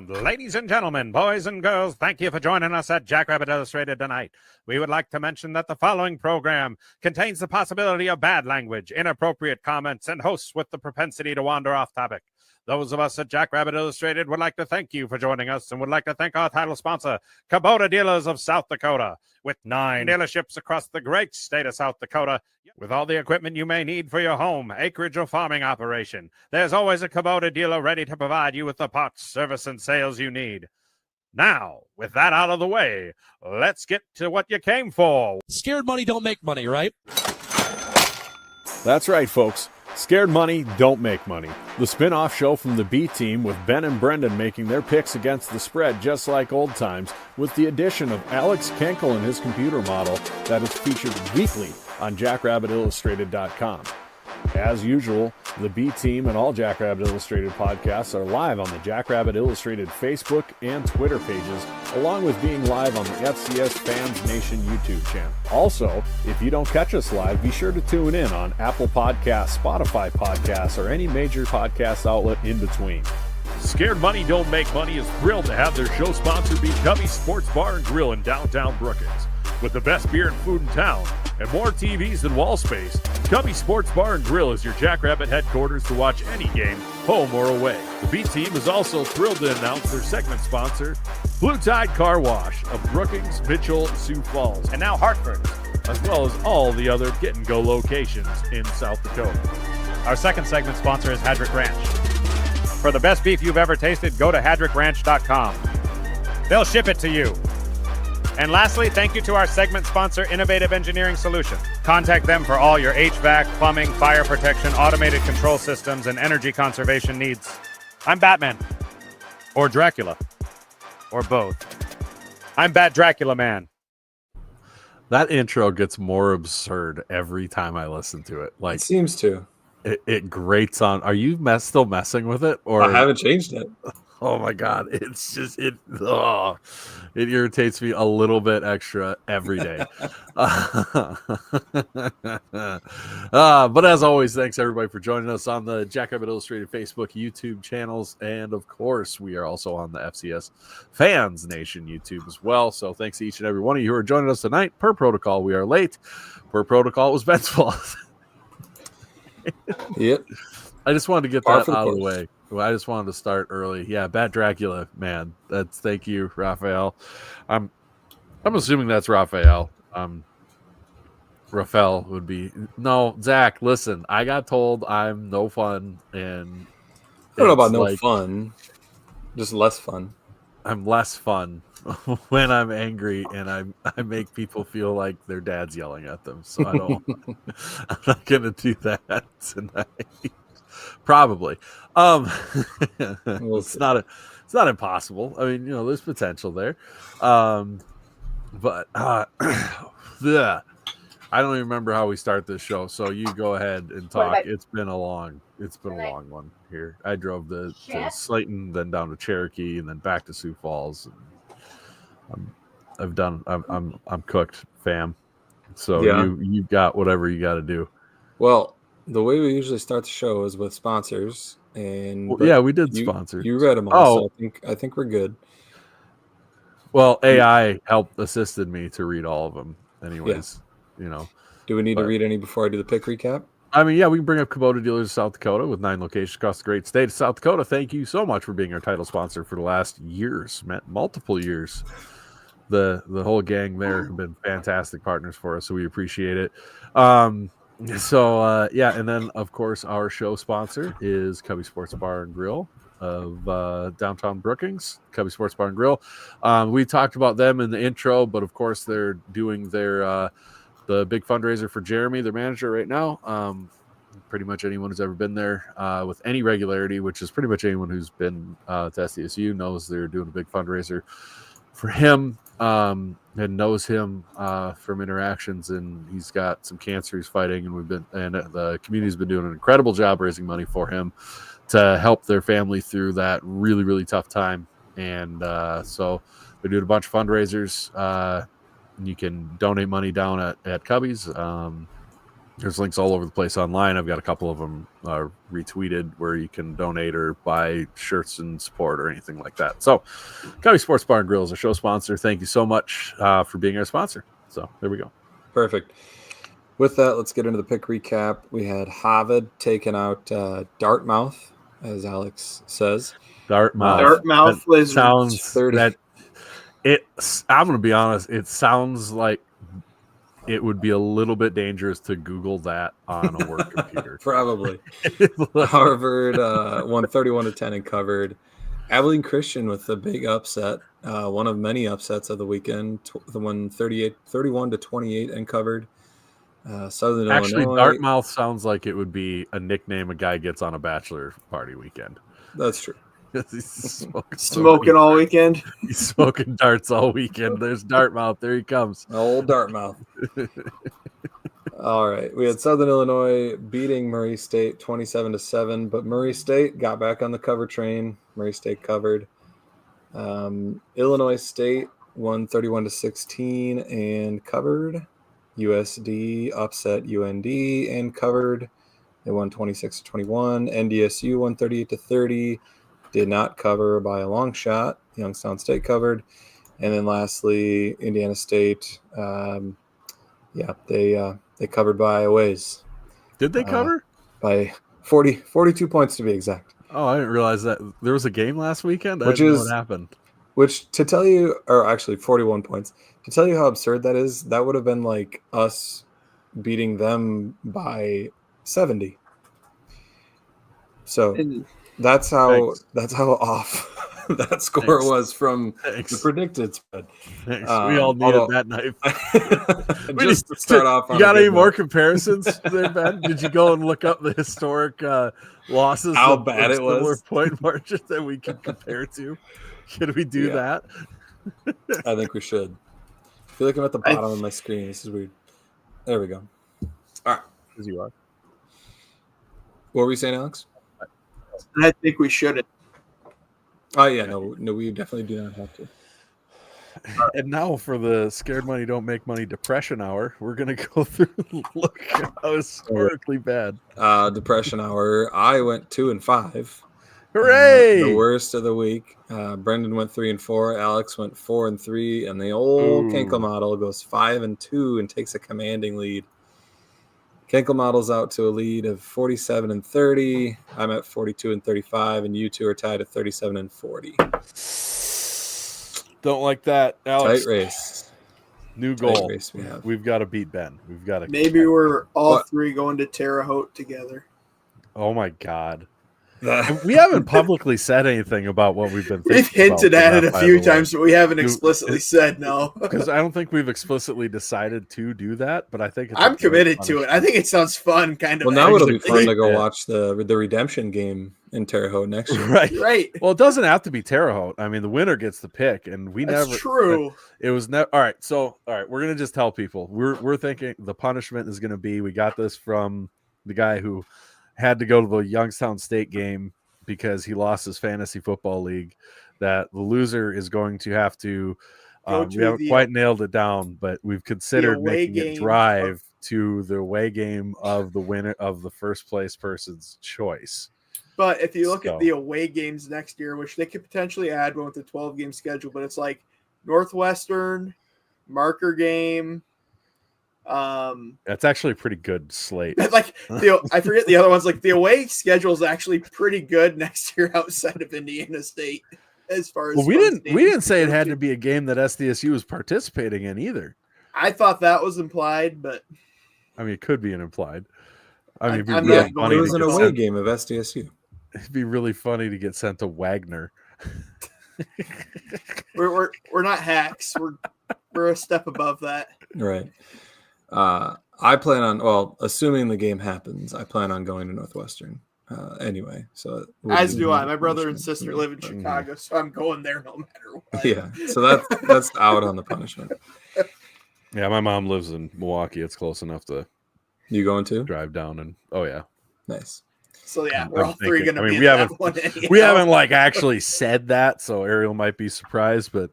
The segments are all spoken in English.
Ladies and gentlemen, boys and girls, thank you for joining us at Jackrabbit Illustrated tonight. We would like to mention that the following program contains the possibility of bad language, inappropriate comments, and hosts with the propensity to wander off topic. Those of us at Jackrabbit Illustrated would like to thank you for joining us and would like to thank our title sponsor, Kubota Dealers of South Dakota. With 9 dealerships across the great state of South Dakota, with all the equipment you may need for your home, acreage, or farming operation, there's always a Kubota dealer ready to provide you with the parts, service, and sales you need. Now, with that out of the way, let's get to what you came for. Scared money don't make money, right? That's right, folks. Scared money don't make money. The spin-off show from the B Team with Ben and Brendan making their picks against the spread just like old times, with the addition of Alex Kenkel and his computer model that is featured weekly on JackrabbitIllustrated.com. As usual, the B Team and all Jackrabbit Illustrated podcasts are live on the Jackrabbit Illustrated Facebook and Twitter pages, along with being live on the FCS Fans Nation YouTube channel. Also, if you don't catch us live, be sure to tune in on Apple Podcasts, Spotify Podcasts, or any major podcast outlet in between. Scared Money Don't Make Money is thrilled to have their show sponsor be Cubby's Sports Bar and Grill in downtown Brookings. With the best beer and food in town and more TVs than wall space, Cubby Sports Bar and Grill is your Jackrabbit headquarters to watch any game, home or away. The B Team is also thrilled to announce their segment sponsor, Blue Tide Car Wash of Brookings, Mitchell, Sioux Falls, and now Hartford, as well as all the other get-and-go locations in South Dakota. Our second segment sponsor is Hadrick Ranch. For the best beef you've ever tasted, go to hadrickranch.com. They'll ship it to you. And lastly, thank you to our segment sponsor, Innovative Engineering Solutions. Contact them for all your HVAC, plumbing, fire protection, automated control systems, and energy conservation needs. I'm Batman. Or Dracula. Or both. I'm Bat Dracula Man. That intro gets more absurd every time I listen to it. Like, it seems to. It grates on. Are you still messing with it? Or I haven't changed it. Oh my God. It's just, it irritates me a little bit extra every day. But as always, thanks everybody for joining us on the Jackrabbit Illustrated Facebook, YouTube channels. And of course, we are also on the FCS Fans Nation YouTube as well. So thanks to each and every one of you who are joining us tonight. Per protocol, we are late. Per protocol, it was Ben's fault. Yep. I just wanted to get that out of the way. I just wanted to start early. Yeah, Bat Dracula, man. That's thank you, Raphael. I'm assuming that's Raphael. Raphael would be no Zach. Listen, I got told I'm no fun, and I don't know about no fun, just less fun. I'm less fun when I'm angry, and I make people feel like their dad's yelling at them. So I don't. I'm not gonna do that tonight. Probably. It's not impossible. I mean, there's potential there. But yeah. I don't even remember how we start this show. So you go ahead and talk. It's been a long one here. I drove to Slayton, then down to Cherokee, and then back to Sioux Falls. I'm cooked, fam. So yeah. You got whatever you got to do. Well, the way we usually start the show is with sponsors, and we did sponsors. You read them all, so I think we're good. Well, AI assisted me to read all of them, anyways. Yeah. Do we need to read any before I do the pick recap? I mean, yeah, we can bring up Kubota Dealers of South Dakota with 9 locations across the great state of South Dakota. Thank you so much for being our title sponsor for the last years, multiple years. The whole gang there have been fantastic partners for us, so we appreciate it. And then of course our show sponsor is Cubby Sports Bar and Grill of downtown Brookings. Cubby Sports Bar and Grill. We talked about them in the intro, but of course they're doing their the big fundraiser for Jeremy, their manager, right now. Pretty much anyone who's ever been there with any regularity, which is pretty much anyone who's been to SDSU, knows they're doing a big fundraiser for him. And knows him from interactions, and he's got some cancer he's fighting, and the community's been doing an incredible job raising money for him to help their family through that really, really tough time. And so they're doing a bunch of fundraisers. You can donate money down at Cubby's. There's links all over the place online. I've got a couple of them retweeted where you can donate or buy shirts and support or anything like that. So, Cubby Sports Bar and Grill is a show sponsor. Thank you so much for being our sponsor. So, there we go. Perfect. With that, let's get into the pick recap. We had Harvard taking out Dartmouth, as Alex says. Dartmouth Lizards. Sounds 30. that I'm going to be honest. It sounds like it would be a little bit dangerous to Google that on a work computer. Probably. Harvard won 31-10 and covered. Abilene Christian with the big upset, one of many upsets of the weekend. The one 31-28 and covered. Southern Actually, Illinois. Dartmouth sounds like it would be a nickname a guy gets on a bachelor party weekend. That's true. He's Smoking all weekend. He's smoking darts all weekend. There's Dartmouth. There he comes. Old Dartmouth. All right. We had Southern Illinois beating Murray State 27-7, but Murray State got back on the cover train. Murray State covered. Illinois State won 31-16 and covered. USD upset UND and covered. They won 26-21. NDSU won 38-30. Did not cover by a long shot. Youngstown State covered. And then lastly, Indiana State. They covered by a ways. Did they cover? By 42 points to be exact. Oh, I didn't realize that there was a game last weekend. Which I didn't know is what happened. Which, to tell you, or actually 41 points, to tell you how absurd that is, that would have been like us beating them by 70. So that's how off that score was from the predicted spread. Thanks. We all needed that knife. Just to start off, you got any more comparisons there, Ben? Did you go and look up the historic losses? How bad it was? Point margin that we can compare to. Should we do that? I think we should. If you're looking at the bottom of my screen, this is weird. There we go. All right. As you are. What were we saying, Alex? I think we shouldn't. Oh, yeah. No, we definitely do not have to. And now for the Scared Money Don't Make Money Depression Hour, we're going to go through and look at how historically bad. Depression Hour. I went 2-5. Hooray! The worst of the week. Brendan went 3-4. Alex went 4-3, and the old Kinkle model goes 5-2 and takes a commanding lead. Kinkle model's out to a lead of 47-30. I'm at 42-35, and you two are tied at 37-40. Don't like that, Alex. Tight race. New goal. Race we have. We've got to beat Ben. We've got to. Maybe we're all three going to Terre Haute together. Oh my God. We haven't publicly said anything about what we've been thinking. We've hinted at it a few times, but we haven't explicitly said no. Because I don't think we've explicitly decided to do that, but I think I'm committed to it. I think it sounds fun, kind of. Well, now it'll be fun to go watch the redemption game in Terre Haute next year. Right. Well, it doesn't have to be Terre Haute. I mean, the winner gets the pick, and That's true. It was never. All right, we're gonna just tell people we're thinking the punishment is gonna be. We got this from the guy who had to go to the Youngstown State game because he lost his fantasy football league, that the loser is going to have to we haven't quite nailed it down, but we've considered making it drive to the away game of the winner of the first place person's choice. But if you look at the away games next year, which they could potentially add one with the 12-game schedule, but it's like Northwestern, marker game. That's actually a pretty good slate. Like I forget the other ones. Like the away schedule is actually pretty good next year outside of Indiana State. As far as we didn't say it had to be a game that SDSU was participating in either. I thought that was implied, but I mean, it could be an implied. I mean, it was an away game of SDSU. It'd be really funny to get sent to Wagner. we're not hacks. We're a step above that. Right. I plan on, assuming the game happens, I plan on going to Northwestern anyway. So as do I. My brother and sister live in Chicago, so I'm going there no matter what. Yeah. So that's out on the punishment. Yeah, my mom lives in Milwaukee. It's close enough to. You going to drive down and yeah, nice. So yeah, we're all three going to be. We haven't like actually said that, so Ariel might be surprised, but.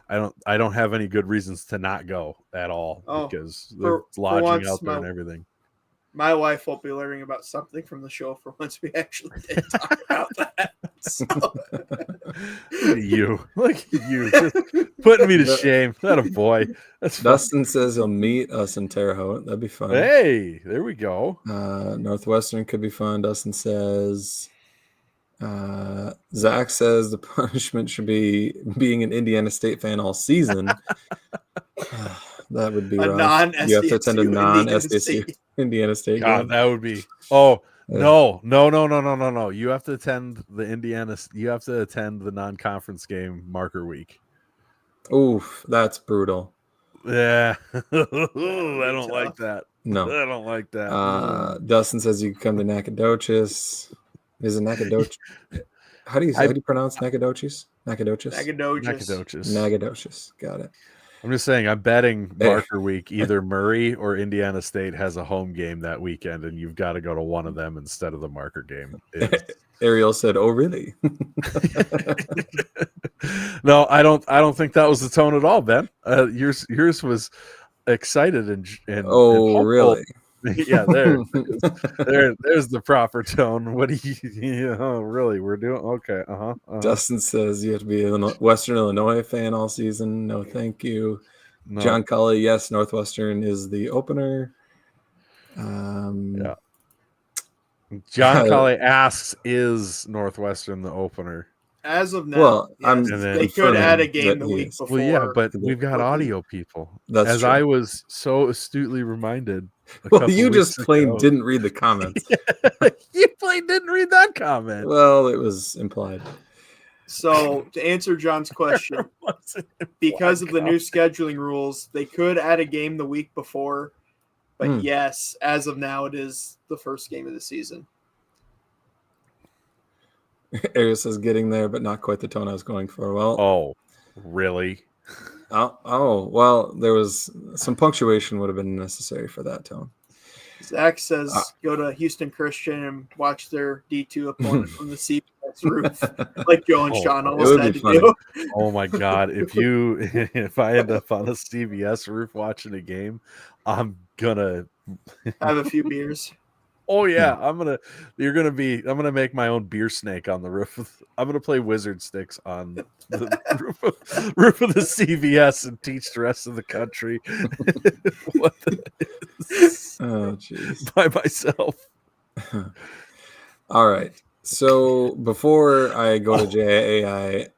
I don't have any good reasons to not go at all because there's lodging out there and everything. My wife will be learning about something from the show for once we actually did talk about that. So. Look at you, just putting me to shame. That a boy. That's Dustin says he'll meet us in Terre Haute. That'd be fun. Hey, there we go. Northwestern could be fun. Dustin says. Zach says the punishment should be being an Indiana State fan all season. That would be rough. You have to attend a non-SDSU Indiana State God, game. that would be. Oh no! You have to attend the Indiana. You have to attend the non-conference game marker week. Oof, that's brutal. Yeah, I don't like that. No, I don't like that. Dustin says you can come to Nacogdoches. Is it Nacogdoches? How do you pronounce Nacogdoches? Nacogdoches. Got it. I'm just saying, I'm betting marker week either Murray or Indiana State has a home game that weekend, and you've got to go to one of them instead of the marker game. Ariel said, "Oh, really?" No, I don't think that was the tone at all, Ben. Yours was excited and oh, and really? Yeah, there's the proper tone. What do you? Oh, really? We're doing okay. Dustin says you have to be a Western Illinois fan all season. No, thank you. No. John Cully, yes, Northwestern is the opener. Yeah. John Cully asks, "Is Northwestern the opener?" As of now, well, yes, they could add a game the week before. Well, yeah, but we've got audio people. That's true. I was so astutely reminded. Well, you just plain didn't read the comments. You plain didn't read that comment. Well, it was implied. So, to answer John's question, because of the new scheduling rules, they could add a game the week before. But yes, as of now, it is the first game of the season. Ariel says getting there, but not quite the tone I was going for. Well, oh, really? Oh, well, there was some punctuation would have been necessary for that tone. Zach says go to Houston Christian and watch their D2 opponent from the CBS roof, like Joe and Sean almost had to do. Oh my God! If I end up on a CBS roof watching a game, I'm gonna have a few beers. Oh yeah, I'm gonna make my own beer snake on the roof. I'm gonna play wizard sticks on the roof of the CVS and teach the rest of the country what that is. Oh jeez. By myself. All right. So before I go to JAI,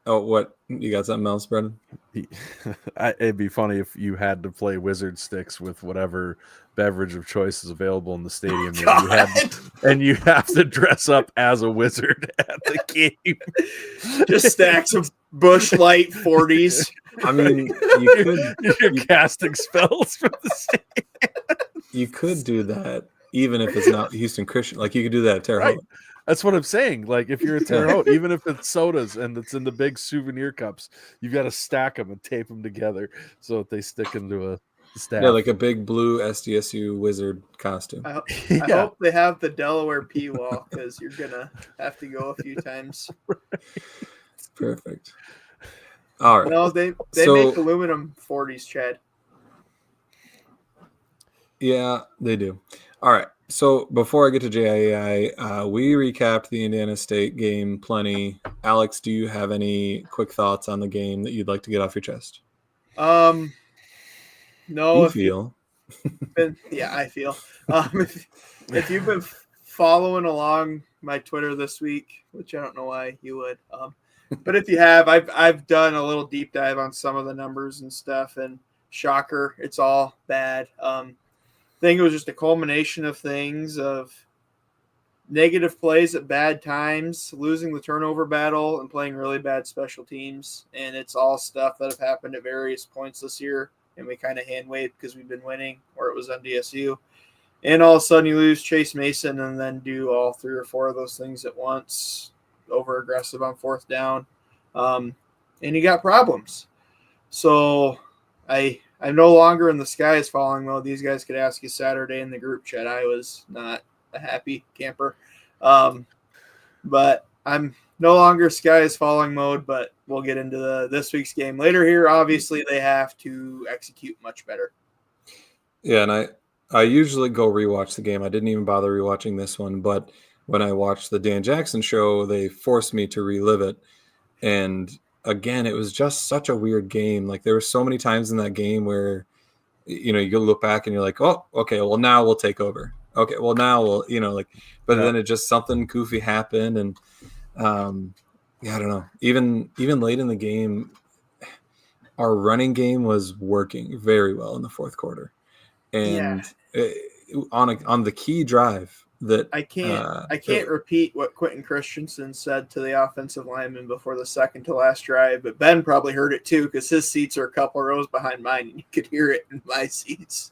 what you got something else, Brendan? It'd be funny if you had to play wizard sticks with whatever beverage of choice is available in the stadium, and you have to dress up as a wizard at the game. Just stacks of Busch Light 40s. I mean, you're casting spells from the stadium. You could do that even if it's not Houston Christian. Like you could do that at Terre Haute. Right. That's what I'm saying. Like if you're at Terre Haute, even if it's sodas and it's in the big souvenir cups, you've got to stack them and tape them together so that they stick into a staff. Yeah, like a big blue SDSU wizard costume. I hope they have the Delaware P wall because you're gonna have to go a few times. Perfect. All right. No, they make aluminum 40s, Chad. Yeah, they do. All right. So before I get to JIAI, we recapped the Indiana State game plenty. Alex, do you have any quick thoughts on the game that you'd like to get off your chest? No. I feel. If you've been following along my Twitter this week, which I don't know why you would, but if you have, I've done a little deep dive on some of the numbers and stuff, and shocker, it's all bad. I think it was just a culmination of things, of negative plays at bad times, losing the turnover battle, and playing really bad special teams. And it's all stuff that have happened at various points this year, and we kind of hand-waved because we've been winning, or it was on DSU. And all of a sudden you lose Chase Mason and then do all 3 or 4 of those things at once, over-aggressive on 4th down, and you got problems. So I'm no longer in the sky is falling mode. These guys could ask you Saturday in the group chat. I was not a happy camper. But I'm no longer sky is falling mode, but we'll get into this week's game later here. Obviously, they have to execute much better. Yeah, and I usually go rewatch the game. I didn't even bother rewatching this one, but when I watched the Dan Jackson show, they forced me to relive it. And again, it was just such a weird game. Like there were so many times in that game where, you look back and you're like, oh, okay, well now we'll take over. Okay, well now we'll, but then it just something goofy happened, and I don't know. Even late in the game, our running game was working very well in the fourth quarter, and on the key drive that I can't repeat what Quentin Christensen said to the offensive lineman before the second to last drive, but Ben probably heard it too because his seats are a couple rows behind mine, and you could hear it in my seats.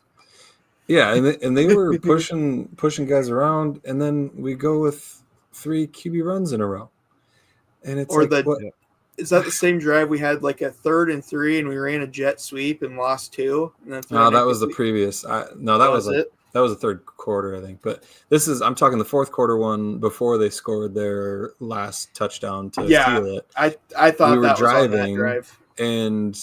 Yeah, and they were pushing guys around, and then we go with 3 QB runs in a row, and it's is that the same drive we had like a 3rd and 3, and we ran a jet sweep and lost 2? And then no, that was the previous. That was it. That was the third quarter, I think. But I'm talking the fourth quarter one before they scored their last touchdown to steal it. I thought we were that driving, was on that drive. And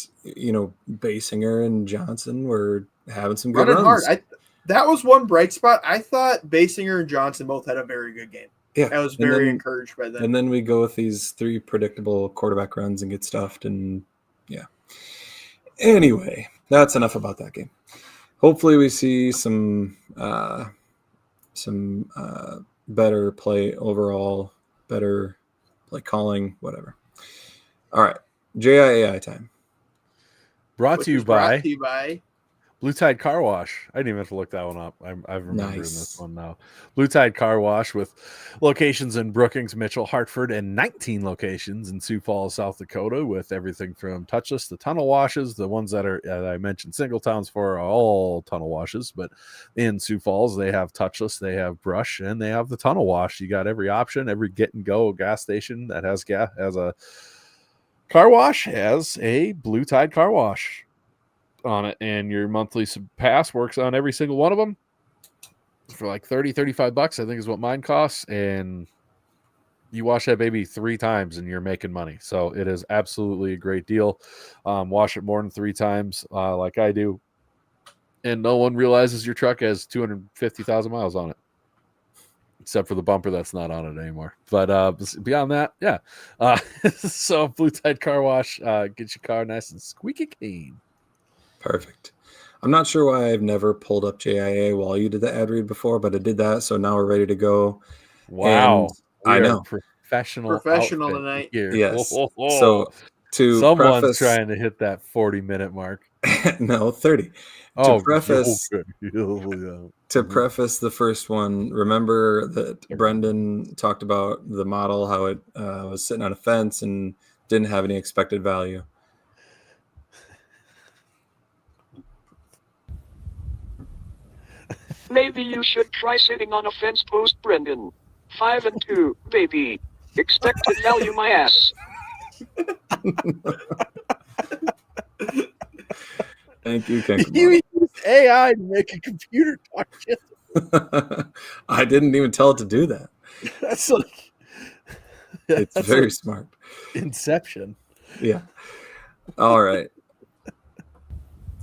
Basinger and Johnson were having some good running runs. Hard. That was one bright spot. I thought Basinger and Johnson both had a very good game. Yeah, I was very encouraged by them. And then we go with these 3 predictable quarterback runs and get stuffed. And anyway, that's enough about that game. Hopefully we see some better play overall, better play calling, whatever. All right, JIAI time. Brought to you by Blue Tide Car Wash. I didn't even have to look that one up. I've remembered this one now. Blue Tide Car Wash with locations in Brookings, Mitchell, Hartford, and 19 locations in Sioux Falls, South Dakota, with everything from touchless to tunnel washes. The ones that are, as I mentioned, single towns for, are all tunnel washes. But in Sioux Falls, they have touchless, they have brush, and they have the tunnel wash. You got every option. Every get and go gas station that has a car wash has a Blue Tide Car Wash on it, and your monthly pass works on every single one of them for like $30-$35, I think is what mine costs, and you wash that baby 3 times and you're making money. So it is absolutely a great deal. Wash it more than 3 times like I do, and no one realizes your truck has 250,000 miles on it, except for the bumper that's not on it anymore. But beyond that, so Blue Tide Car Wash, get your car nice and squeaky clean. Perfect. I'm not sure why I've never pulled up JIA while you did the ad read before, but I did that, so now we're ready to go. Wow. I know. Professional tonight. Here. Yes. So someone's trying to hit that 40-minute mark. No, 30. To preface okay. the first one, remember that Brendan talked about the model, how it was sitting on a fence and didn't have any expected value. Maybe you should try sitting on a fence post, Brendan. 5 and 2, baby. Expected value, my ass. Thank you, Ken. You use AI to make a computer talk shit. I didn't even tell it to do that. That's like it's very smart. Inception. Yeah. All right.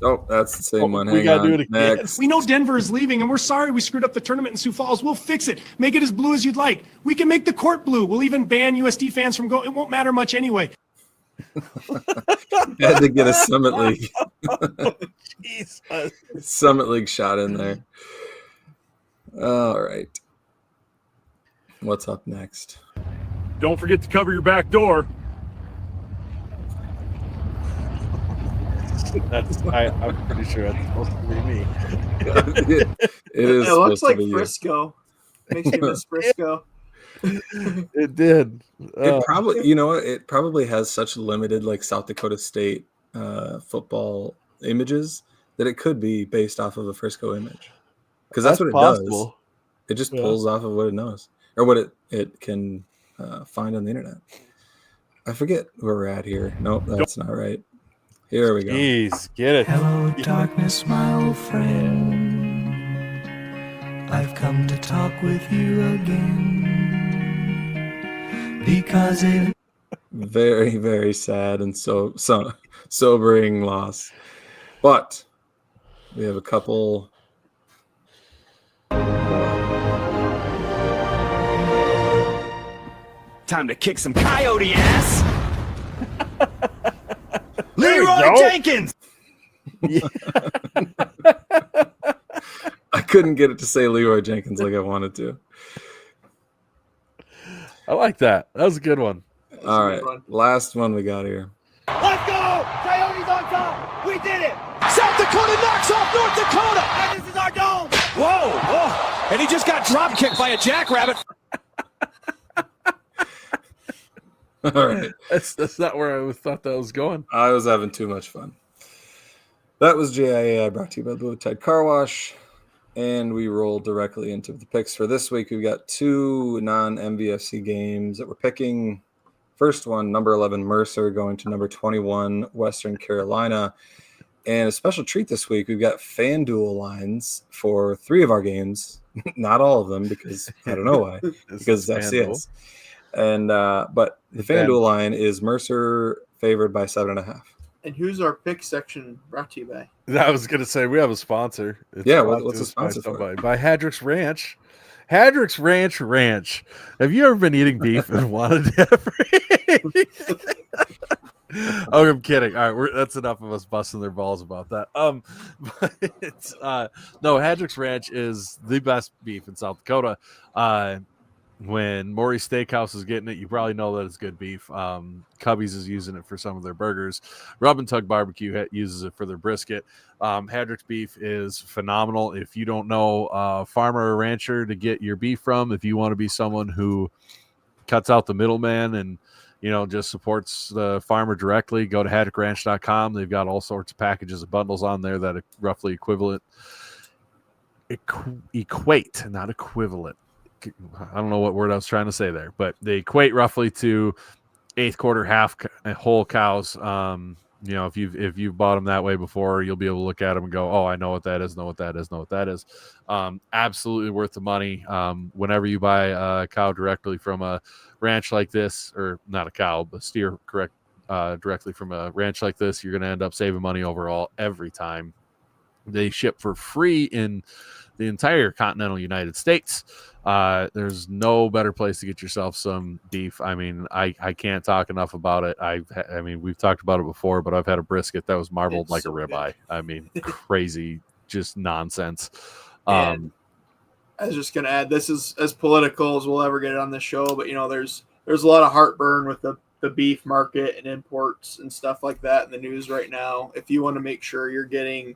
Oh, that's the same one. We got to do it again. Next. We know Denver is leaving, and we're sorry we screwed up the tournament in Sioux Falls. We'll fix it. Make it as blue as you'd like. We can make the court blue. We'll even ban USD fans from going. It won't matter much anyway. Had to get a Summit League. Jesus. Summit League shot in there. All right. What's up next? Don't forget to cover your back door. I'm pretty sure that's supposed to be me. It looks like Frisco. Makes me miss Frisco. It did. It probably, it probably has such limited like South Dakota State football images that it could be based off of a Frisco image, because that's what it does. It just pulls off of what it knows or what it can find on the internet. I forget where we're at here. Nope, that's not right. Here we go. Jeez, get it. Hello, darkness, my old friend. I've come to talk with you again because it. Very, very sad and so sobering loss. But we have a couple Time to kick some coyote ass. There you Leroy go. Jenkins. I couldn't get it to say Leroy Jenkins like I wanted to. I like that. That was a good one. All right, last one we got here. Let's go! Coyotes on top! We did it! South Dakota knocks off North Dakota! And this is our dome! Whoa, whoa. And he just got drop kicked by a jackrabbit. All right. That's not where I thought that was going. I was having too much fun. That was JIAI, brought to you by Blue Tide Car Wash. And we rolled directly into the picks for this week. We've got 2 non-MVFC games that we're picking. First one, number 11, Mercer, going to number 21, Western Carolina. And a special treat this week, we've got FanDuel lines for 3 of our games. Not all of them, because I don't know why. Because it's FCS. And but the FanDuel line is Mercer favored by 7.5. And who's our pick section brought to you by? I was going to say we have a sponsor. It's what's the sponsor for? By Hadrick's Ranch. Hadrick's Ranch. Have you ever been eating beef and wanted to Oh, I'm kidding. All right, that's enough of us busting their balls about that. But it's no, Hadrick's Ranch is the best beef in South Dakota. When Maury's Steakhouse is getting it, you probably know that it's good beef. Cubby's is using it for some of their burgers. Rub and Tug Barbecue uses it for their brisket. Hadrick's beef is phenomenal. If you don't know farmer or rancher to get your beef from, if you want to be someone who cuts out the middleman and just supports the farmer directly, go to hadrickranch.com. They've got all sorts of packages of bundles on there that are roughly equivalent. Equate, not equivalent. I don't know what word I was trying to say there, but they equate roughly to 1/8 quarter, half whole cows. If you've bought them that way before, you'll be able to look at them and go, "Oh, I know what that is. Know what that is. Know what that is." Absolutely worth the money. Whenever you buy a cow directly from a ranch like this, or not a cow, but steer directly from a ranch like this, you're going to end up saving money overall every time. They ship for free in the entire continental United States. There's no better place to get yourself some beef. I mean, I can't talk enough about it. I mean, we've talked about it before, but I've had a brisket that was marbled like a ribeye. I mean, crazy, just nonsense. I was just going to add, this is as political as we'll ever get it on this show, but there's a lot of heartburn with the beef market and imports and stuff like that in the news right now. If you want to make sure you're getting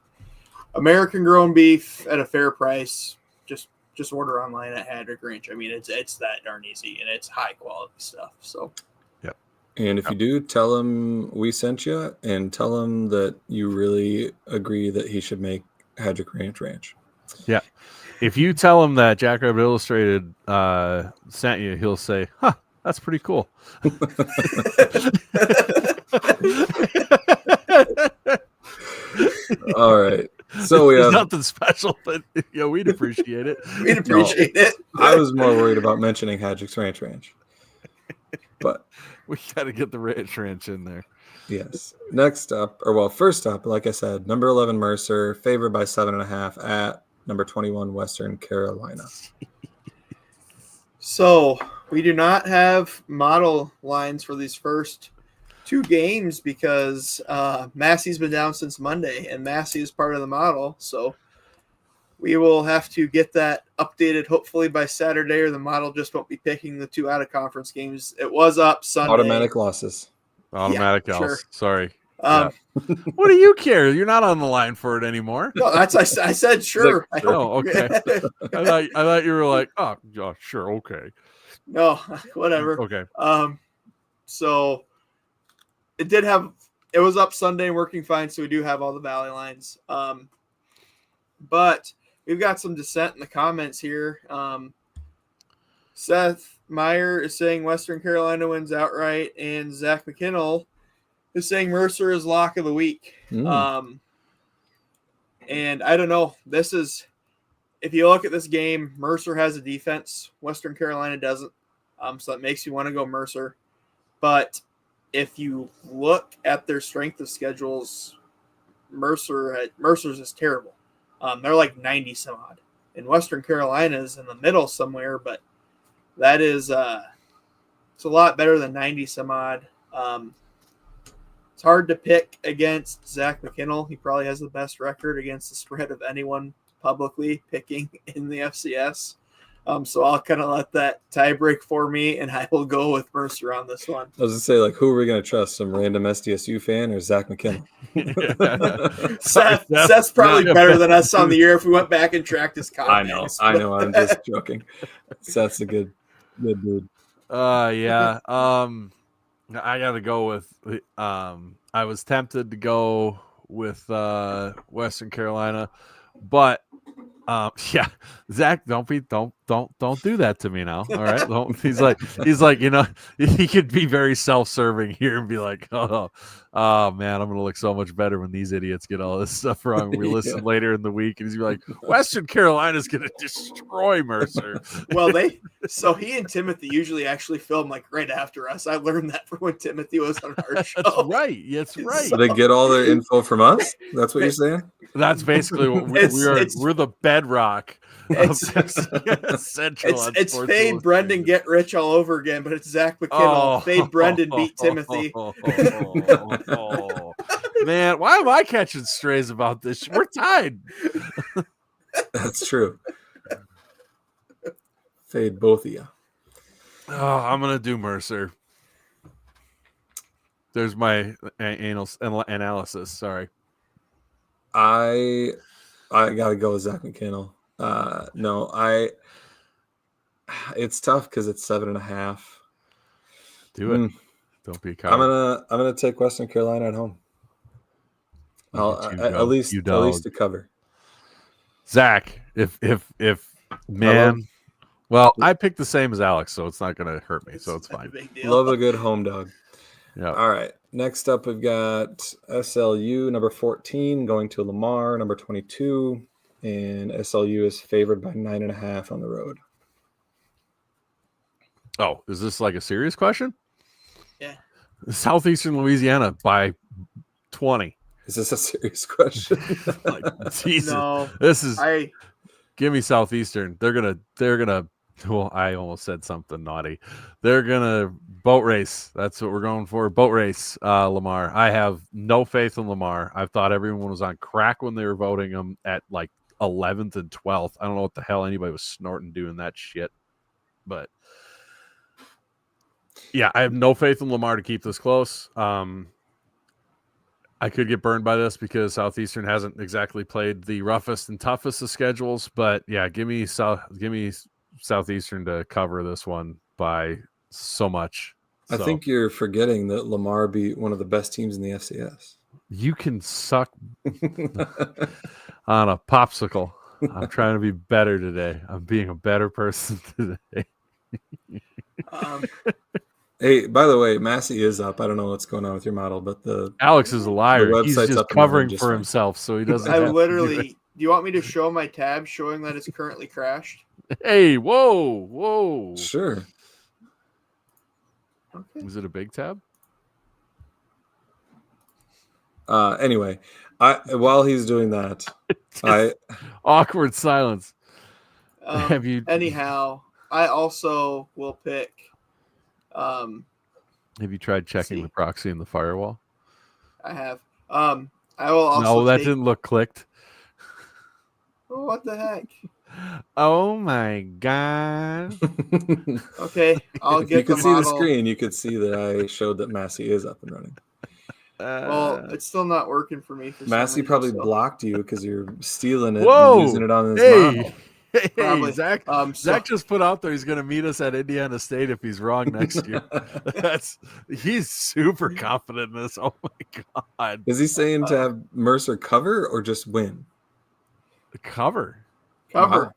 American grown beef at a fair price, just order online at Hadrick Ranch. I mean, it's that darn easy, and it's high quality stuff. So, yep. And if you do, tell him we sent you, and tell him that you really agree that he should make Hadrick Ranch. Yeah. If you tell him that Jackrabbit Illustrated sent you, he'll say, "Huh, that's pretty cool." All right. So we have nothing special, but we'd appreciate it. We'd appreciate it. I was more worried about mentioning Hadrick's Ranch, but we got to get the ranch in there. Yes. First up, like I said, number 11 Mercer, favored by 7.5 at number 21 Western Carolina. So we do not have model lines for these first 2 games because Massey's been down since Monday, and Massey is part of the model. So we will have to get that updated hopefully by Saturday, or the model just won't be picking the 2 out-of-conference games. It was up Sunday. Automatic losses. Automatic yeah, loss. sure. Sorry. What do you care? You're not on the line for it anymore. No, I said sure. Oh, okay. I thought you were like, oh, sure, okay. No, whatever. Okay. So it was up Sunday working fine, so we do have all the Valley lines. But we've got some dissent in the comments here. Seth Meyer is saying Western Carolina wins outright, and Zach McKinnell is saying Mercer is lock of the week. And I don't know. This is, if you look at this game, Mercer has a defense. Western Carolina doesn't. So that makes you want to go Mercer. But if you look at their strength of schedules, Mercer's is terrible. They're like 90 some odd. And Western Carolina is in the middle somewhere, but that is It's a lot better than 90 some odd. It's hard to pick against Zach McKinnell. He probably has the best record against the spread of anyone publicly picking in the FCS. So I'll kind of let that tie break for me, and I will go with Mercer on this one. I was going to say, like, who are we going to trust? Some random SDSU fan or Zach McKinnell? Seth's probably better than us on the year if we went back and tracked his comments. I know. I'm just joking. Seth's a good dude. Yeah. I got to go with. I was tempted to go with Western Carolina, but yeah, Zach, don't do that to me now. All right, he's like, you know, he could be very self-serving here and be like, oh man, I'm gonna look so much better when these idiots get all this stuff wrong. We listen later in the week, and he's like, Western Carolina's gonna destroy Mercer. Well, so he and Timothy usually actually film like right after us. I learned that from when Timothy was on our show. That's right. That's right. So they get all their info from us. That's what you're saying. That's basically what we are. We're the bedrock. It's Fade Brendan get rich all over again, but it's Zach McKinnell. Fade Brendan beat Timothy. Man, why am I catching strays about this? We're tied. That's true. Fade both of you. Oh, I'm gonna do Mercer. There's my anal analysis. Sorry. I gotta go with Zach McKinnell. No, it's tough because it's 7.5. Do it. Don't be a coward. I'm gonna take Western Carolina at home. At least to cover. Zach, if man, well, I picked the same as Alex, so it's not gonna hurt me, so it's fine. Love a good home dog. Yeah. All right. Next up, we've got SLU number 14 going to Lamar number 22. And SLU is favored by 9.5 on the road. Oh, is this like a serious question? Yeah. Southeastern Louisiana by 20. Is this a serious question? Like, Jesus. No, this is. Give me Southeastern. They're gonna. Well, I almost said something naughty. They're gonna boat race. That's what we're going for. Boat race. Lamar. I have no faith in Lamar. I thought everyone was on crack when they were voting him at like 11th and 12th. I don't know what the hell anybody was snorting doing that shit. But yeah, I have no faith in Lamar to keep this close. I could get burned by this because Southeastern hasn't exactly played the roughest and toughest of schedules, but yeah, give me Southeastern to cover this one by so much. I think you're forgetting that Lamar beat one of the best teams in the FCS. You can suck on a popsicle. I'm trying to be better today. I'm being a better person today. Hey, by the way, Massey is up. I don't know what's going on with your model, but Alex is a liar. He's website's just up and covering running just for fine. himself, so he doesn't. Do you want me to show my tab showing that it's currently crashed? Hey, whoa. Sure. Okay. Was it a big tab? Anyway, while he's doing that, awkward silence. Have you? Anyhow, I also will pick. Have you tried checking the proxy in the firewall? I have. I will also. No, that didn't look clicked. Oh, what the heck? Oh my god. Okay, I'll get. If you could see the screen, you could see that I showed that Massey is up and running. Well, it's still not working for me. Massey probably blocked you because you're stealing it Whoa. and using it on his model. Hey, Zach just put out there he's going to meet us at Indiana State if he's wrong next year. He's super confident in this. Oh my god! Is he saying to have Mercer cover or just win? Cover. Wow.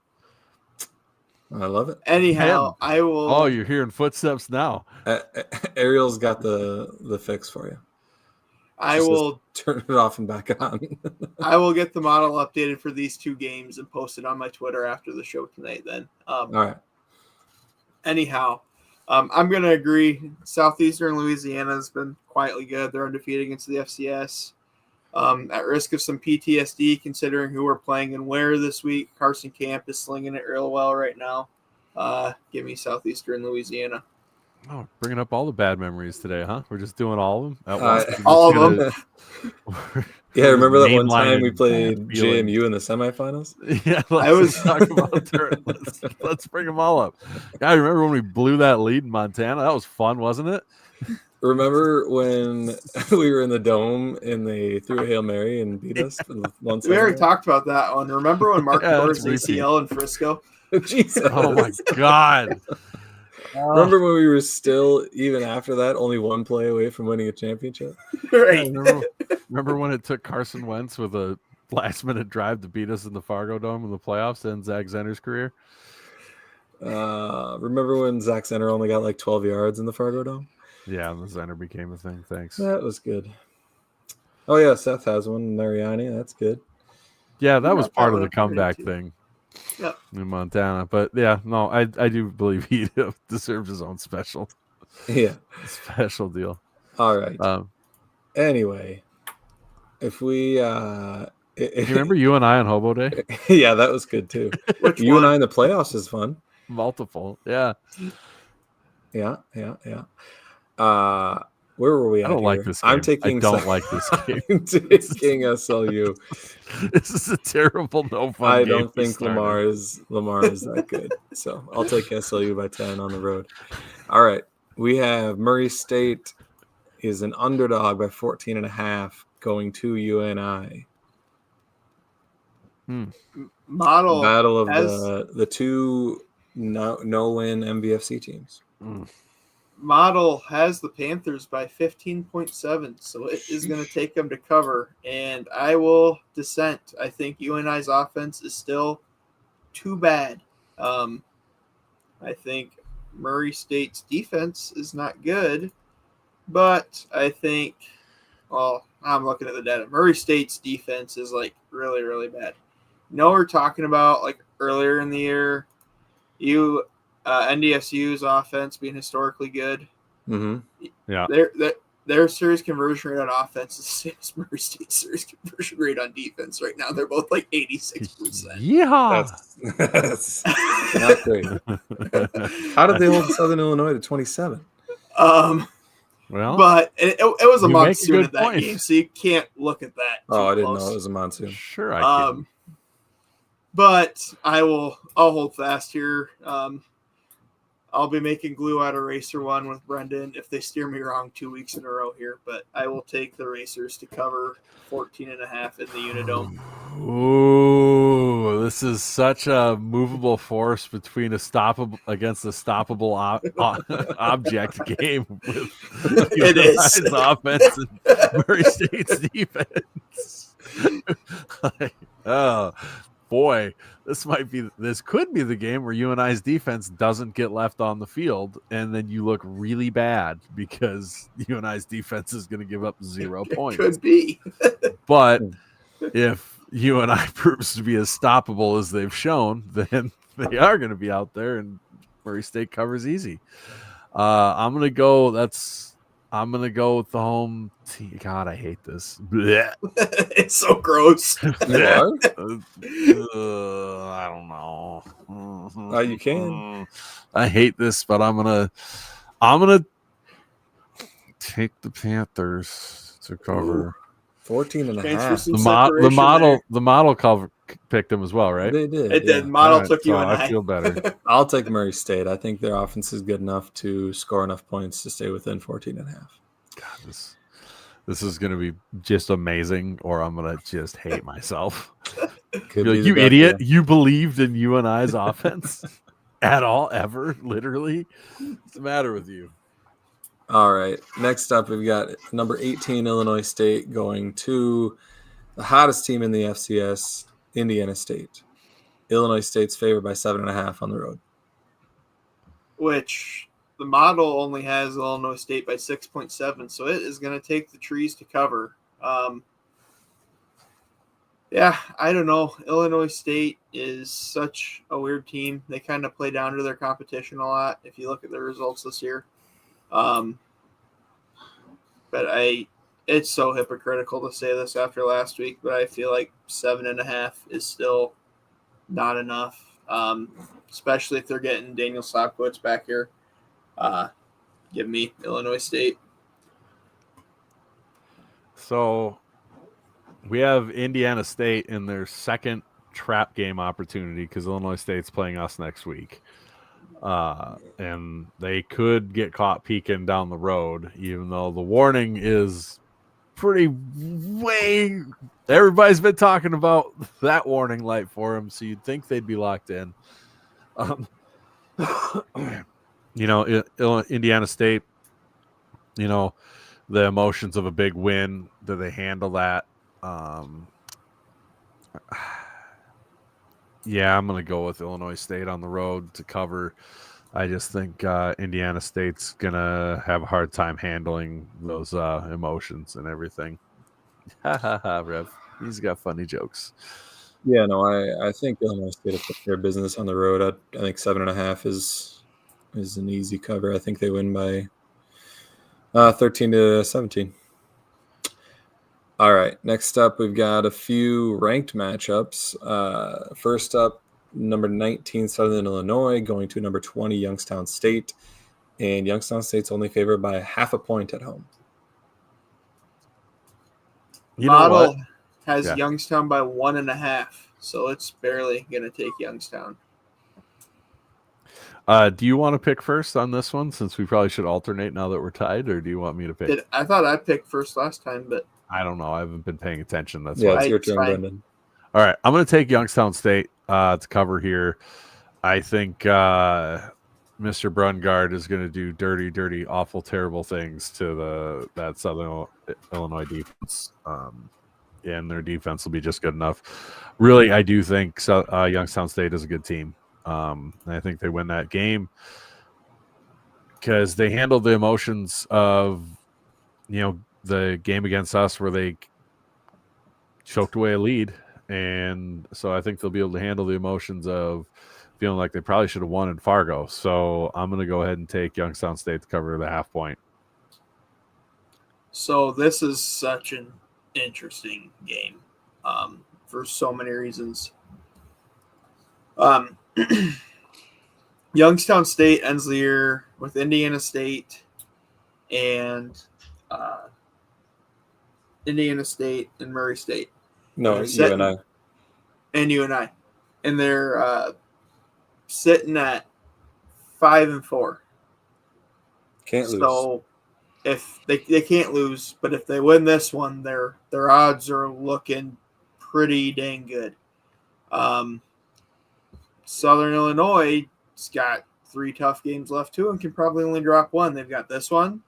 I love it. Anyhow, I will. Oh, you're hearing footsteps now. Ariel's got the fix for you. I will turn it off and back on. I will get the model updated for these two games and post it on my Twitter after the show tonight. Then, all right. Anyhow, I'm going to agree. Southeastern Louisiana has been quietly good. They're undefeated against the FCS. At risk of some PTSD, considering who we're playing and where this week. Carson Camp is slinging it real well right now. Give me Southeastern Louisiana. Oh, bringing up all the bad memories today, huh? We're just doing all of them at once. All of them. Yeah, remember that one Mainlining time we played bad feelings. JMU in the semifinals? Yeah, was- talk about let's bring them all up. Yeah, remember when we blew that lead in Montana? That was fun, wasn't it? Remember when we were in the dome and they threw a Hail Mary and beat us for the one We already second? talked about that one. Remember when Mark Yeah, tore that's his repeat. ACL in Frisco? Jesus. Oh my god! Remember when we were still, even after that, only one play away from winning a championship? Right. Remember when it took Carson Wentz with a last-minute drive to beat us in the Fargo Dome in the playoffs to end Zach Zenner's career? Remember when Zach Zenner only got like 12 yards in the Fargo Dome? Yeah, and the Zenner became a thing. Thanks. That was good. Oh yeah, Seth has one. Mariani, that's good. Yeah, that was got part that of the one already, comeback too. thing Yep. in Montana. But yeah, no, I do believe he deserves his own special Yeah. deal. All right. Um, Anyway, if we you remember you and I on Hobo Day? yeah, that was good too. Which You one? and I in the playoffs is fun. Multiple. Yeah. Yeah. Where were we at? I don't like here? this game. I'm taking I don't like this game. I'm taking SLU. This is a terrible, no fun I game. don't we think started. Lamar is that good. So I'll take SLU by 10 on the road. All right. We have Murray State is an underdog by 14.5 going to UNI. Model Battle of has- the two no-win MVFC teams. Model has the Panthers by 15.7, so it is going to take them to cover, and I will dissent. I think UNI's offense is still too bad. I think Murray State's defense is not good, but I think, well, I'm looking at the data. Murray State's defense is like really, really bad. You know, we're talking about like earlier in the year, NDSU's offense being historically good. Mm-hmm. Yeah. Their series conversion rate on offense is the same as Murray State's series conversion rate on defense right now. They're both like 86%. Yeah. That's not great. How did they hold Southern Illinois to 27? Well, But it was a you make a monsoon good at that point. game, so you can't look at that. Oh, I too didn't close. know it was a monsoon. sure I can. But I'll hold fast here. I'll be making glue out of Racer 1 with Brendan if they steer me wrong 2 weeks in a row here, but I will take the Racers to cover 14.5 in the Unidome. Ooh, this is such a movable force between a stoppable against a stoppable object game with It is. UNI's offense and Murray State's defense. Oh boy, this could be the game where UNI's defense doesn't get left on the field, and then you look really bad because UNI's defense is going to give up 0 points. Could be. But if UNI proves to be as stoppable as they've shown, then they are going to be out there, and Murray State covers easy. I'm going to go with the home team. God, I hate this. Blech. It's so gross. I don't know. You can. I hate this, but I'm gonna take the Panthers to cover. 14.5. The model cover picked them as well, right? They did. It yeah. did. Model All right, took so UNI. I feel better. I'll take Murray State. I think their offense is good enough to score enough points to stay within 14.5. God, this is going to be just amazing, or I'm going to just hate myself. Could Be like, be the you best, idiot! yeah. You believed in UNI's offense at all, ever, literally? What's the matter with you? All right. Next up, we've got number 18 Illinois State going to the hottest team in the FCS, Indiana State. Illinois State's favored by 7.5 on the road. Which the model only has Illinois State by 6.7, so it is going to take the trees to cover. Yeah, I don't know. Illinois State is such a weird team. They kind of play down to their competition a lot if you look at their results this year. But it's so hypocritical to say this after last week, but I feel like 7.5 is still not enough, especially if they're getting Daniel Sopkowitz back here. Give me Illinois State. So we have Indiana State in their second trap game opportunity because Illinois State's playing us next week. And they could get caught peeking down the road, even though the warning is pretty way. Everybody's been talking about that warning light for them, so you'd think they'd be locked in. Indiana State, the emotions of a big win. Do they handle that? Yeah, I'm going to go with Illinois State on the road to cover. I just think Indiana State's going to have a hard time handling those emotions and everything. Ha ha ha, Rev. He's got funny jokes. Yeah, no, I think Illinois State will take care of business on the road. I think 7.5 is an easy cover. I think they win by 13-17. All right, next up, we've got a few ranked matchups. First up, number 19, Southern Illinois, going to number 20, Youngstown State. And Youngstown State's only favored by 0.5 point at home. Model has Youngstown by 1.5, so it's barely going to take Youngstown. Do you want to pick first on this one, since we probably should alternate now that we're tied, or do you want me to pick? I thought I picked first last time, but I don't know. I haven't been paying attention. That's why. It's your turn, Brendan. All right, I'm going to take Youngstown State to cover here. I think Mr. Brungard is going to do dirty, awful, terrible things to that Southern Illinois defense. And their defense will be just good enough. Really, I do think Youngstown State is a good team. I think they win that game because they handled the emotions of, the game against us where they choked away a lead. And so I think they'll be able to handle the emotions of feeling like they probably should have won in Fargo. So I'm going to go ahead and take Youngstown State to cover the 0.5 point. So this is such an interesting game for so many reasons. Youngstown State ends the year with Indiana State and Murray State. No, UNI. And UNI. And they're sitting at 5-4. Can't lose. So if they can't lose, but if they win this one, their odds are looking pretty dang good. Southern Illinois has got 3 tough games left too and can probably only drop one. They've got this one.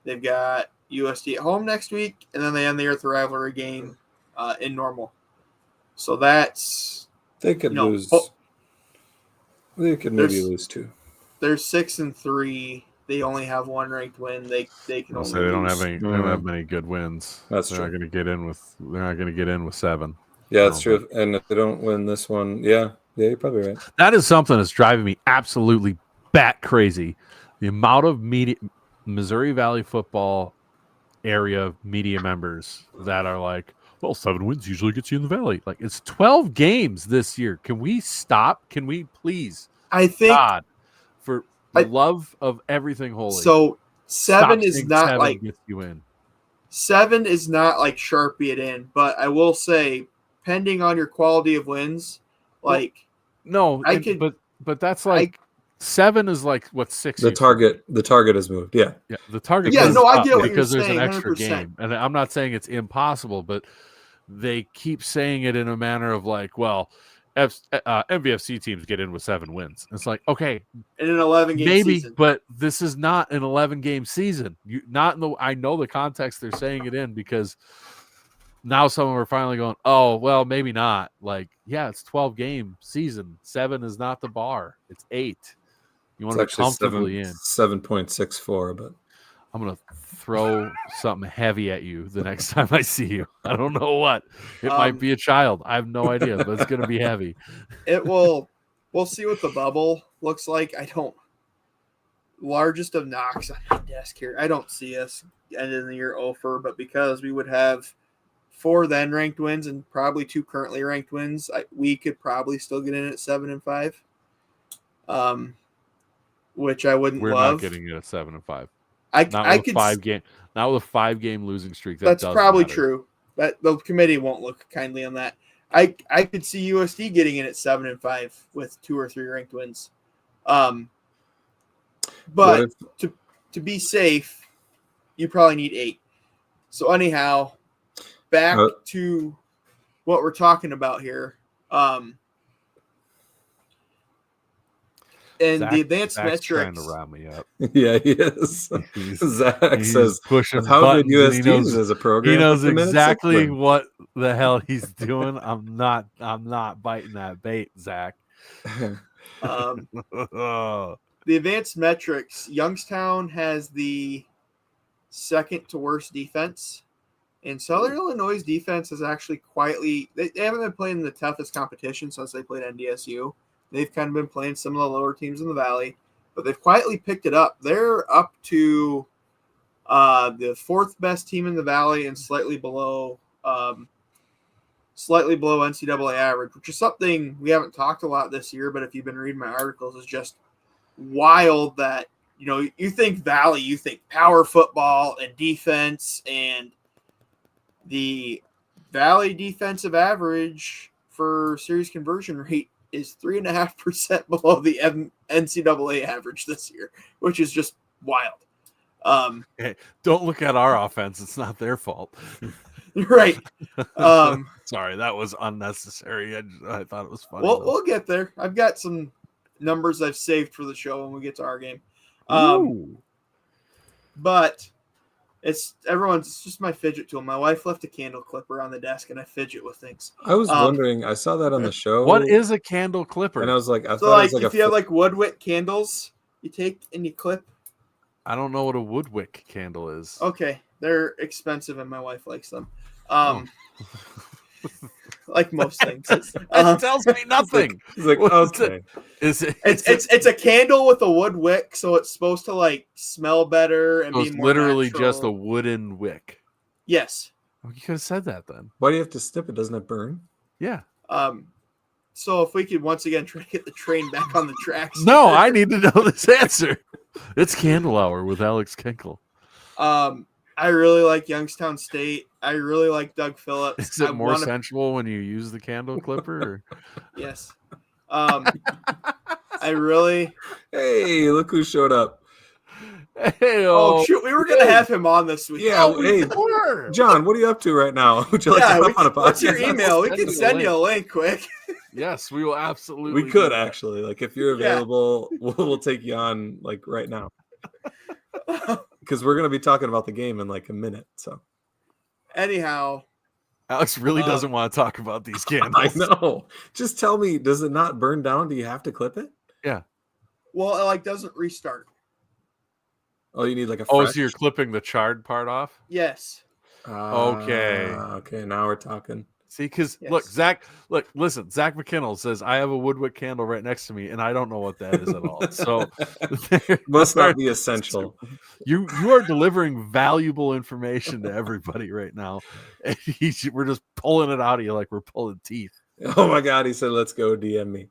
They've got USD at home next week, and then they end the year with a rivalry game in Normal. So that's they could lose. They could maybe lose 2. They're 6-3. They only have 1 ranked win. They can only. So they don't have many good wins. That's they're true. Not going to get in with. They're not going to get in with 7. Yeah, that's true. And if they don't win this one, yeah, you're probably right. That is something that's driving me absolutely bat crazy. The amount of Missouri Valley football area media members that are like, well, 7 wins usually gets you in the Valley. Like, it's 12 games this year. Can we stop? Can we please? I think God, for the love of everything holy. So 7 is not 7 like gets you in. 7 is not like Sharpie it in, but I will say, pending on your quality of wins, like but that's like 7 is like what 6. The target has moved. Yeah, the target. Yeah, no, I get what because you're there's saying, an extra 100%. game, and I'm not saying it's impossible, but they keep saying it in a manner of like, well, MVFC teams get in with 7 wins. It's like, okay, in an 11-game maybe, season. but this is not an 11-game season. I know the context they're saying it in because now some of them are finally going, oh, well, maybe not. Like, yeah, it's 12-game season. 7 is not the bar. It's 8. You want to be comfortably in 7.64, but I'm gonna throw something heavy at you the next time I see you. I don't know what. It might be a child. I have no idea, but it's gonna be heavy. It will. We'll see what the bubble looks like. Largest of knocks on my desk here. I don't see us ending the year over, but because we would have 4 then ranked wins and probably 2 currently ranked wins, we could probably still get in at 7-5. Which I wouldn't love. We're not getting it at 7-5. Not with a 5-game losing streak. That's probably matter. true. But the committee won't look kindly on that. I could see USD getting in at 7-5 with 2 or 3 ranked wins. But to be safe, you probably need 8. So anyhow, back to what we're talking about here. And Zach, the advanced Zach's metrics. trying to round me up. Yeah, he is. Zach says, pushing how good buttons, USD is as a program. He knows 50 minutes exactly in. what the hell he's doing. I'm not biting that bait, Zach. The advanced metrics, Youngstown has the second to worst defense. And Southern Illinois' defense is actually quietly – they haven't been playing the toughest competition since they played NDSU. They've kind of been playing some of the lower teams in the Valley, but they've quietly picked it up. They're up to the 4th best team in the Valley and slightly below NCAA average, which is something we haven't talked a lot this year, but if you've been reading my articles, it's just wild that, you think Valley, you think power football and defense, and the Valley defensive average for series conversion rate is 3.5% below the NCAA average this year, which is just wild. Hey, don't look at our offense. It's not their fault. Right. Sorry, that was unnecessary. I thought it was funny. We'll get there. I've got some numbers I've saved for the show when we get to our game. But it's just my fidget tool. My wife left a candle clipper on the desk, and I fidget with things. I was wondering. I saw that on the show. What is a candle clipper? And I was like, if you have like woodwick candles, you take and you clip. I don't know what a woodwick candle is. Okay, they're expensive, and my wife likes them. Like most things. That tells me nothing. He's like, okay. It's a candle with a wood wick, so it's supposed to like smell better and be more literally natural. just a wooden wick. Yes. Oh, you could have said that then. Why do you have to snip it? Doesn't it burn? Yeah. So if we could once again try to get the train back on the tracks. No, I need to know this answer. It's Candle Hour with Alex Kenkel. I really like Youngstown State. I really like Doug Phillips. Is it more sensual when you use the candle clipper? Or? Yes. I really. Hey, look who showed up. Hey, oh shoot, we were gonna have him on this week. Yeah, hey, John, what are you up to right now? Would you like to hop on a podcast? What's your email? We can send you a link quick. Yes, we will absolutely. We could actually, like, if you're available, we'll take you on like right now. Because we're gonna be talking about the game in like a minute. So, anyhow, Alex really doesn't want to talk about these candles. I know. Just tell me, does it not burn down? Do you have to clip it? Yeah. Well, it like doesn't restart. Oh, you need like a. Oh, so you're clipping the charred part off? Yes. Okay. Okay, now we're talking. See, because listen, Zach McKinnell says I have a woodwick candle right next to me, and I don't know what that is at all. So must not be essential. You are delivering valuable information to everybody right now. And we're just pulling it out of you like we're pulling teeth. Oh my God, he said, "Let's go DM me."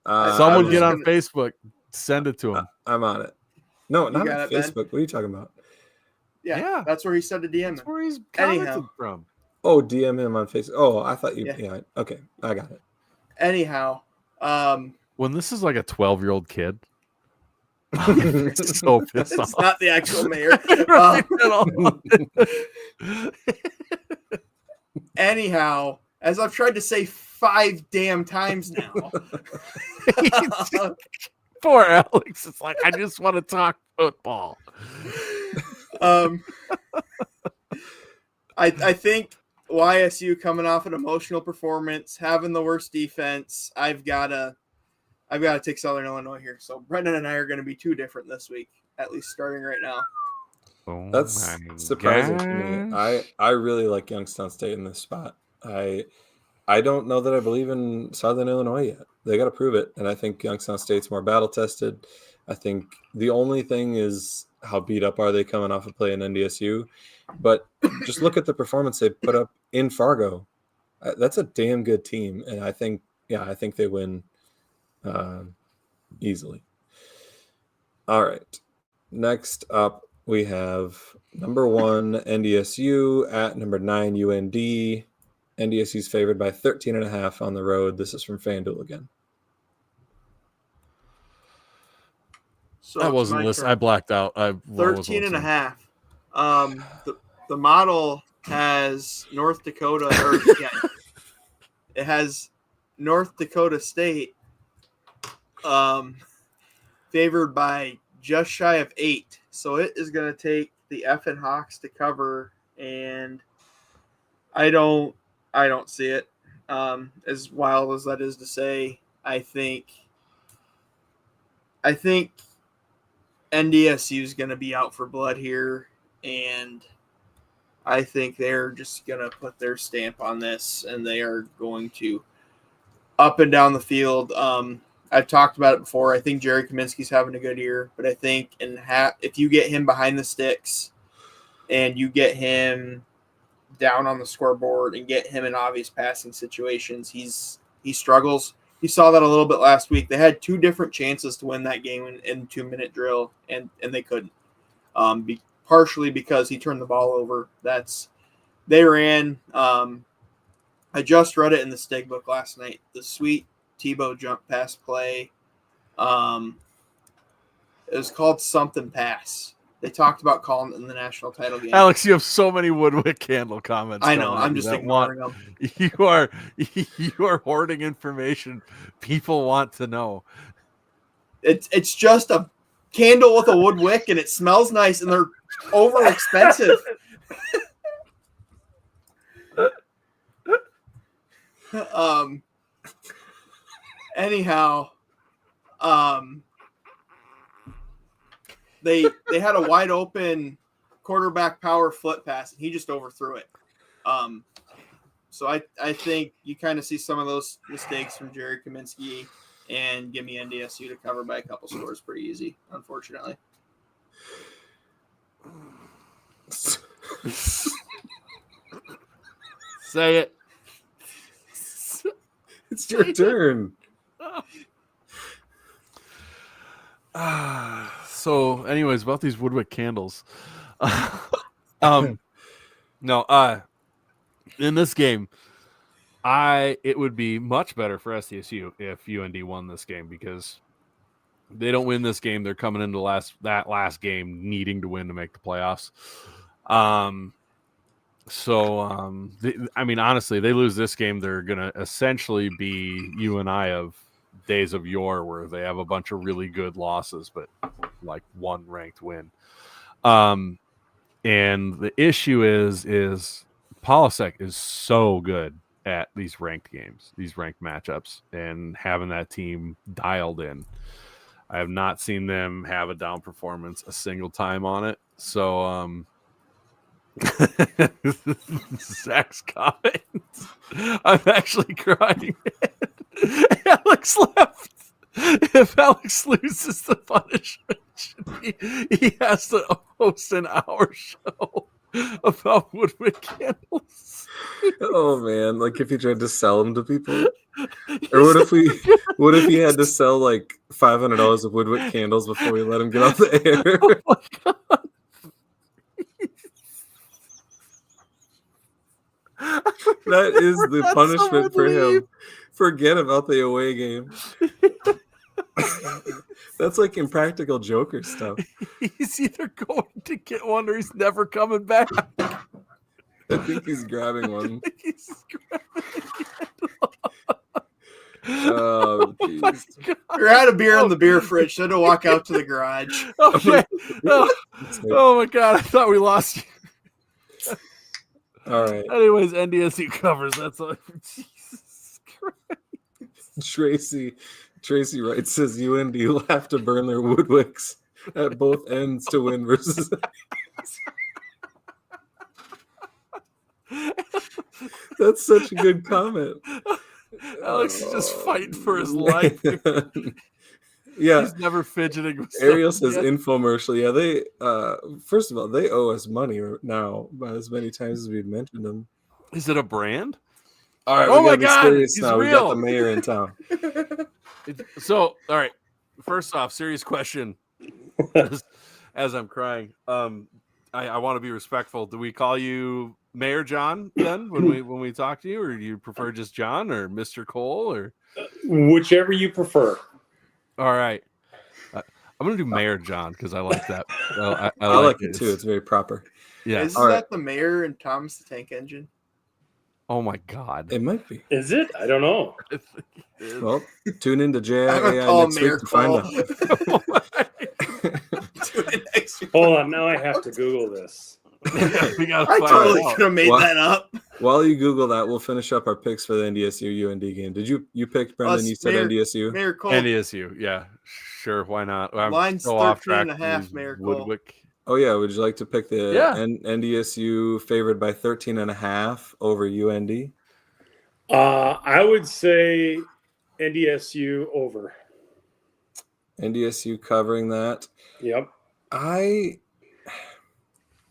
Someone get on Facebook, send it to him. I'm on it. No, not on Facebook. What are you talking about? Yeah, that's where he said to DM. That's where he's commented from. Oh, DM him on Facebook. Oh, I thought you. Yeah. Okay, I got it. Anyhow, when this is like a 12-year-old kid, I'm so pissed off. It's not the actual mayor. Anyhow, as I've tried to say 5 damn times now. Poor Alex. It's like I just want to talk football. I think YSU coming off an emotional performance, having the worst defense. I've got to take Southern Illinois here. So Brendan and I are going to be too different this week, at least starting right now. Oh, that's surprising to me. I really like Youngstown State in this spot. I don't know that I believe in Southern Illinois yet. They got to prove it, and I think Youngstown State's more battle tested. I think the only thing is how beat up are they coming off of playing NDSU. But just look at the performance they put up in Fargo. That's a damn good team, and I think they win easily. All right, next up, we have number 1 NDSU at number 9 UND. NDSU's favored by 13.5 on the road. This is from FanDuel again. So I it's wasn't my listening. turn. I blacked out. 13.5. The model has North Dakota, it has North Dakota State favored by just shy of 8. So it is going to take the Effin Hawks to cover, and I don't see it. As wild as that is to say, I think NDSU is going to be out for blood here, and I think they're just going to put their stamp on this, and they are going to up and down the field. I've talked about it before. I think Jerry Kaminsky's having a good year, but I think if you get him behind the sticks and you get him down on the scoreboard and get him in obvious passing situations, he struggles. You saw that a little bit last week. They had 2 different chances to win that game in 2-minute drill, and they couldn't. Partially because he turned the ball over. They ran. I just read it in the Stig book last night. The sweet Tebow jump pass play. It was called something pass. They talked about calling it in the national title game. Alex, you have so many Woodwick Candle comments. I know. I'm just ignoring them. You are hoarding information people want to know. It's just a candle with a wood wick, and it smells nice, and they're over expensive. Anyhow, they had a wide open quarterback power flip pass, and he just overthrew it. So I think you kind of see some of those mistakes from Jerry Kaminsky, and give me NDSU to cover by a couple scores pretty easy, unfortunately. Say it. It's your turn. So, anyways, about these Woodwick candles. In this game, it would be much better for SDSU if UND won this game, because they don't win this game, they're coming into that last game needing to win to make the playoffs. Honestly, they lose this game, they're going to essentially be you and I of days of yore, where they have a bunch of really good losses, but like one ranked win. And the issue is Polasek is so good at these ranked games, these ranked matchups, and having that team dialed in. I have not seen them have a down performance a single time on it. So, Zach's comment. I'm actually crying. Alex left. If Alex loses the punishment, he has to host an hour show about Woodwick candles. Oh man, like if he tried to sell them to people. Or what if he had to sell like $500 of Woodwick candles before we let him get off the air? Oh my god. That is the punishment for him. Forget about the away game. That's like Impractical Joker stuff. He's either going to get one or he's never coming back. I think he's grabbing one. Oh, jeez. You're out of beer in the beer fridge, so to walk out to the garage. Okay. Oh my god, I thought we lost you. All right. Anyways, NDSU covers. That's all. Jesus Christ. Tracy Wright says UND will have to burn their Woodwicks at both ends to win versus. That's such a good comment. Alex is just fighting for his life. Yeah, he's never fidgeting with Ariel says infomercial. Yeah, they first of all, they owe us money now by as many times as we've mentioned them. Is it a brand? All right, oh my god, he's now. real. We got the mayor in town. So, all right. First off, serious question. as I'm crying. I want to be respectful. Do we call you Mayor John then when we talk to you, or do you prefer just John or Mr. Cole or whichever you prefer? All right, I'm gonna do Mayor John because I like that. I like it too. It's very proper. Yeah. Isn't that the Mayor and Thomas the Tank Engine? Oh my God! It might be. Is it? I don't know. Well, tune into I'm gonna JIAI call next Mayor week to find out. Hold on, now I have to Google this. We gotta I find totally out. could have made that up. While you Google that, we'll finish up our picks for the NDSU UND game. Did you pick Brendan? You said NDSU. Mayor Cole. NDSU, yeah, sure, why not? I'm Line's so off 13 and track a half, with Mayor Cole. Woodwick. Oh yeah, would you like to pick the Yeah. NDSU favored by 13.5 over UND? I would say NDSU over. NDSU covering that. Yep. I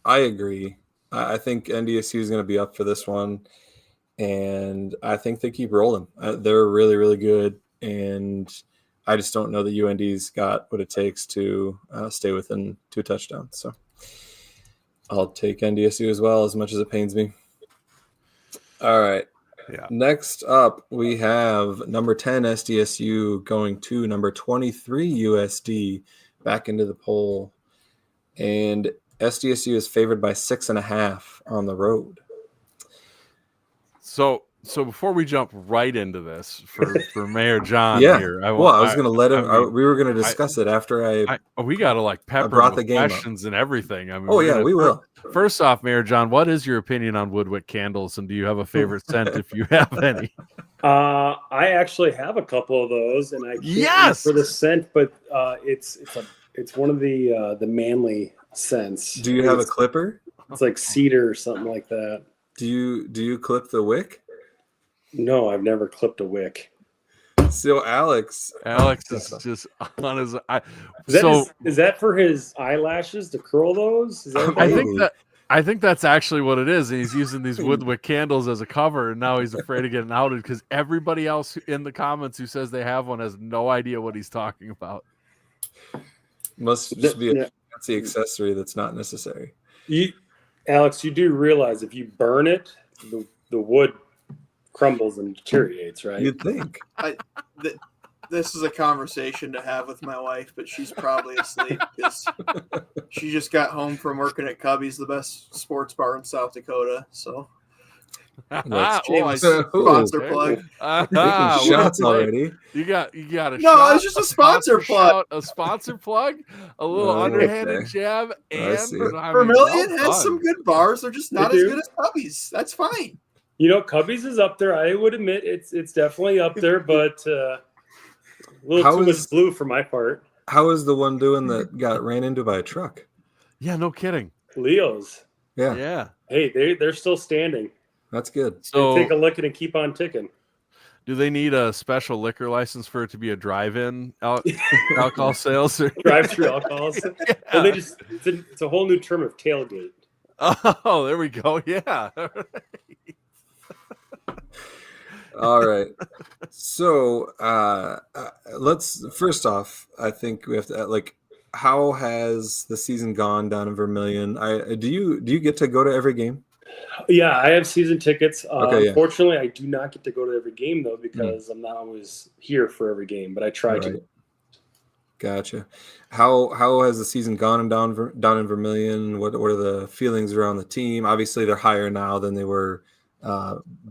agree. I think NDSU is going to be up for this one, and I think they keep rolling. They're really, really good, and I just don't know that UND's got what it takes to stay within 2 touchdowns. So I'll take NDSU as well, as much as it pains me. All right. Yeah. Next up, we have number 10 SDSU going to number 23 USD back into the poll. And SDSU is favored by 6.5 on the road. So before we jump right into this for Mayor John here, I was going to let him. We were going to discuss it after we got to like pepper brought with the game questions and everything. I mean, we will. First off, Mayor John, what is your opinion on Woodwick candles, and do you have a favorite scent if you have any? I actually have a couple of those, and I can't for the scent, but it's one of the manly scents. Do you have a clipper? It's like cedar or something like that. Do you clip the wick? No, I've never clipped a wick. So Alex is just on his. Is that for his eyelashes to curl those? Is that I think that's actually what it is. And he's using these Woodwick candles as a cover, and now he's afraid of getting outed because everybody else in the comments who says they have one has no idea what he's talking about. Must just be a fancy accessory that's not necessary. Alex, you do realize if you burn it, the wood crumbles and deteriorates, right? You'd think. This is a conversation to have with my wife, but she's probably asleep because she just got home from working at Cubby's, the best sports bar in South Dakota. So sponsor plug. Shots already. You got a no, it's just a sponsor plug. A sponsor plug, a little underhanded jab, and Vermilion has some good bars. They're just not as good as Cubby's. That's fine. You know, Cubby's is up there. I would admit it's definitely up there, but a little too much blue for my part. How is the one doing that got ran into by a truck? Yeah, no kidding. Leo's. Yeah. Hey, they're still standing. That's good. So take a look and keep on ticking. Do they need a special liquor license for it to be a drive-in alcohol sales? Drive-through alcohols? Yeah. Well, it's a whole new term of tailgate. Oh, there we go. Yeah. All right. So let's first off, I think we have to how has the season gone down in Vermilion? Do you get to go to every game? Yeah, I have season tickets. Okay, unfortunately, I do not get to go to every game though because I'm not always here for every game. But I try to. Gotcha. How has the season gone down in Vermilion? What are the feelings around the team? Obviously, they're higher now than they were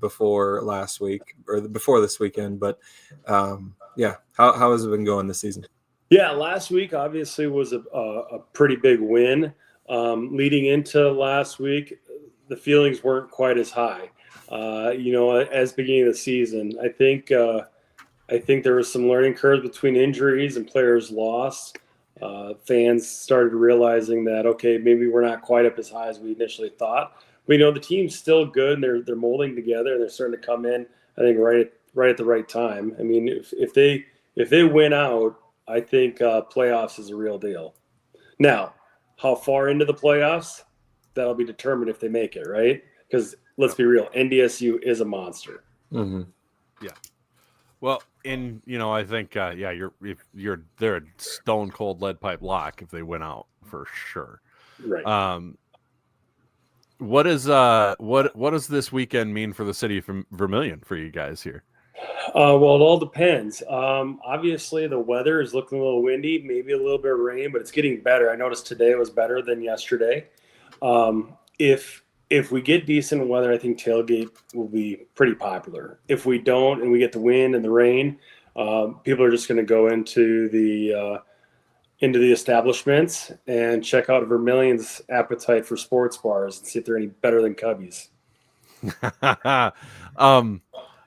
before last week or before this weekend. But how has it been going this season? Yeah, last week obviously was a pretty big win. Leading into last week, the feelings weren't quite as high. As beginning of the season, I think there was some learning curves between injuries and players lost. Fans started realizing that, okay, maybe we're not quite up as high as we initially thought. We know the team's still good and they're molding together and they're starting to come in, I think, right at the right time. I mean, if they win out, I think playoffs is a real deal. Now, how far into the playoffs, that'll be determined if they make it, right? Because let's be real, NDSU is a monster. Mm-hmm. Yeah. Well, I think they're a stone cold lead pipe lock if they win out for sure. Right. What does this weekend mean for the city of Vermilion for you guys here? Well, it all depends. Obviously, the weather is looking a little windy, maybe a little bit of rain, but it's getting better. I noticed today was better than yesterday. If we get decent weather, I think tailgate will be pretty popular. If we don't, and we get the wind and the rain, people are just going to go into the establishments and check out Vermilion's appetite for sports bars and see if they're any better than Cubbies.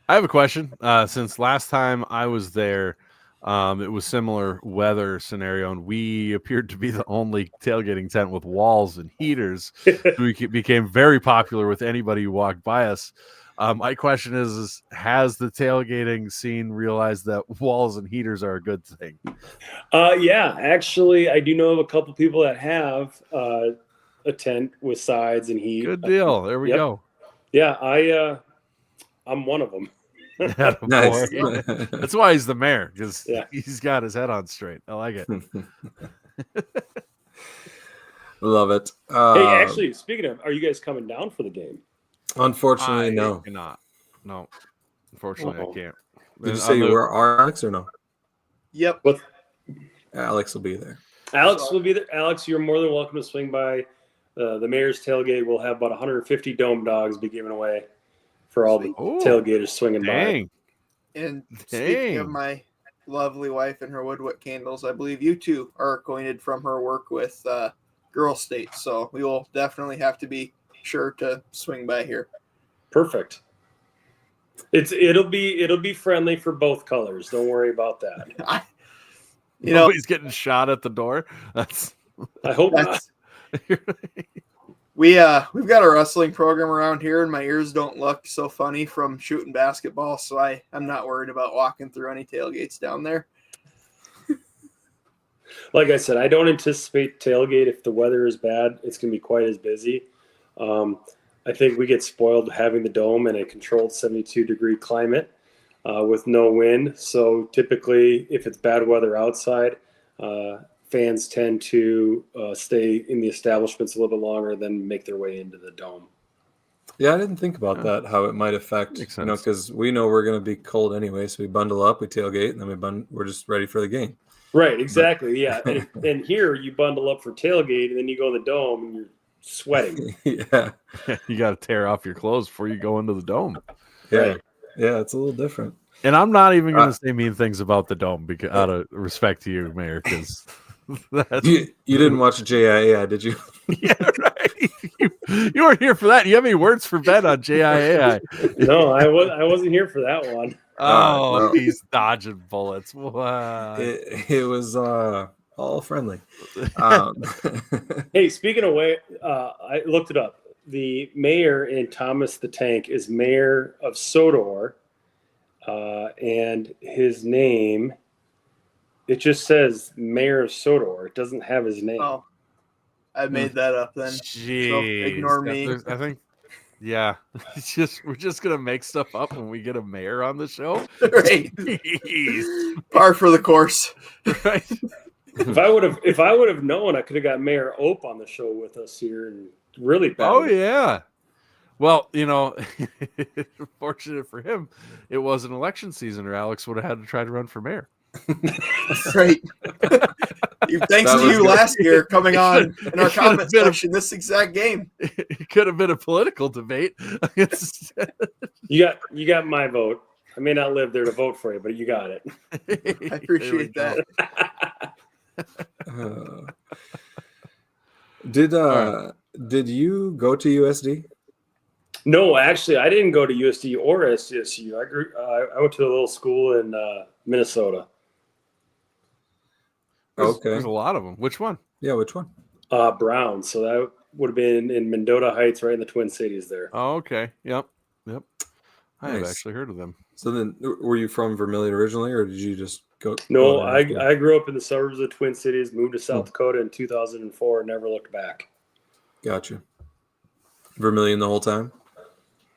I have a question. Since last time I was there, it was similar weather scenario, and we appeared to be the only tailgating tent with walls and heaters. We became very popular with anybody who walked by us. My question is has the tailgating scene realized that walls and heaters are a good thing? Yeah, actually, I do know of a couple people that have a tent with sides and heat. Good deal. There we go. Yeah, I'm one of them. Nice. That's why he's the mayor, because he's got his head on straight. I like it. Love it. Hey, actually, speaking of, are you guys coming down for the game? Unfortunately, no. Cannot. No. Unfortunately, I can't. Did you say you were Alex or no? Yep. What? Alex will be there. Alex will be there. Alex, you're more than welcome to swing by the mayor's tailgate. We'll have about 150 dome dogs be given away for all the tailgaters swinging by. And speaking of my lovely wife and her woodwick candles, I believe you two are acquainted from her work with Girl State, so we will definitely have to be sure to swing by here. Perfect. It'll be friendly for both colors. Don't worry about that. Nobody's getting shot at the door. I hope not. We've got a wrestling program around here, and my ears don't look so funny from shooting basketball, so I'm not worried about walking through any tailgates down there. Like I said, I don't anticipate tailgate if the weather is bad. It's going to be quite as busy. I think we get spoiled having the dome in a controlled 72-degree climate with no wind. So typically, if it's bad weather outside, fans tend to stay in the establishments a little bit longer than make their way into the dome. Yeah, I didn't think about that, how it might affect, because we know we're going to be cold anyway, so we bundle up, we tailgate, and then we're just ready for the game. Right, exactly, yeah. And here you bundle up for tailgate, and then you go in the dome, and you're sweating. Yeah. You got to tear off your clothes before you go into the dome. Yeah, right. Yeah, it's a little different. And I'm not even going to say mean things about the dome because out of respect to you, Mayor, because you didn't watch JIAI, did you? Yeah, right. You weren't here for that. You have any words for Ben on JIAI? No, I wasn't here for that one. Oh, no. He's dodging bullets. Wow. It was all friendly. Hey, speaking of I looked it up. The mayor in Thomas the Tank is mayor of Sodor, and his name, it just says mayor of Sodor. It doesn't have his name. Oh, I made that up then. Jeez. So ignore me. I think, yeah, we're just gonna make stuff up when we get a mayor on the show. Right. Par for the course. Right. If I would have known, I could have got Mayor Ope on the show with us here and really bad. Oh yeah. Well, fortunate for him, it was an election season, or Alex would have had to try to run for mayor. Right. Thanks to you last year coming on in our comment section this exact game. It could have been a political debate. You got my vote. I may not live there to vote for you, but you got it. I appreciate that. Did you go to USD? No, actually, I didn't go to USD or SCSU. I went to a little school in Minnesota. There's a lot of them. Which one? Yeah, which one? Brown. So that would have been in Mendota Heights, right in the Twin Cities there. Oh, okay. Yep. I have actually heard of them. So then, were you from Vermilion originally, or did you just go? No, I grew up in the suburbs of the Twin Cities, moved to South Dakota in 2004, and never looked back. Gotcha. Vermilion the whole time?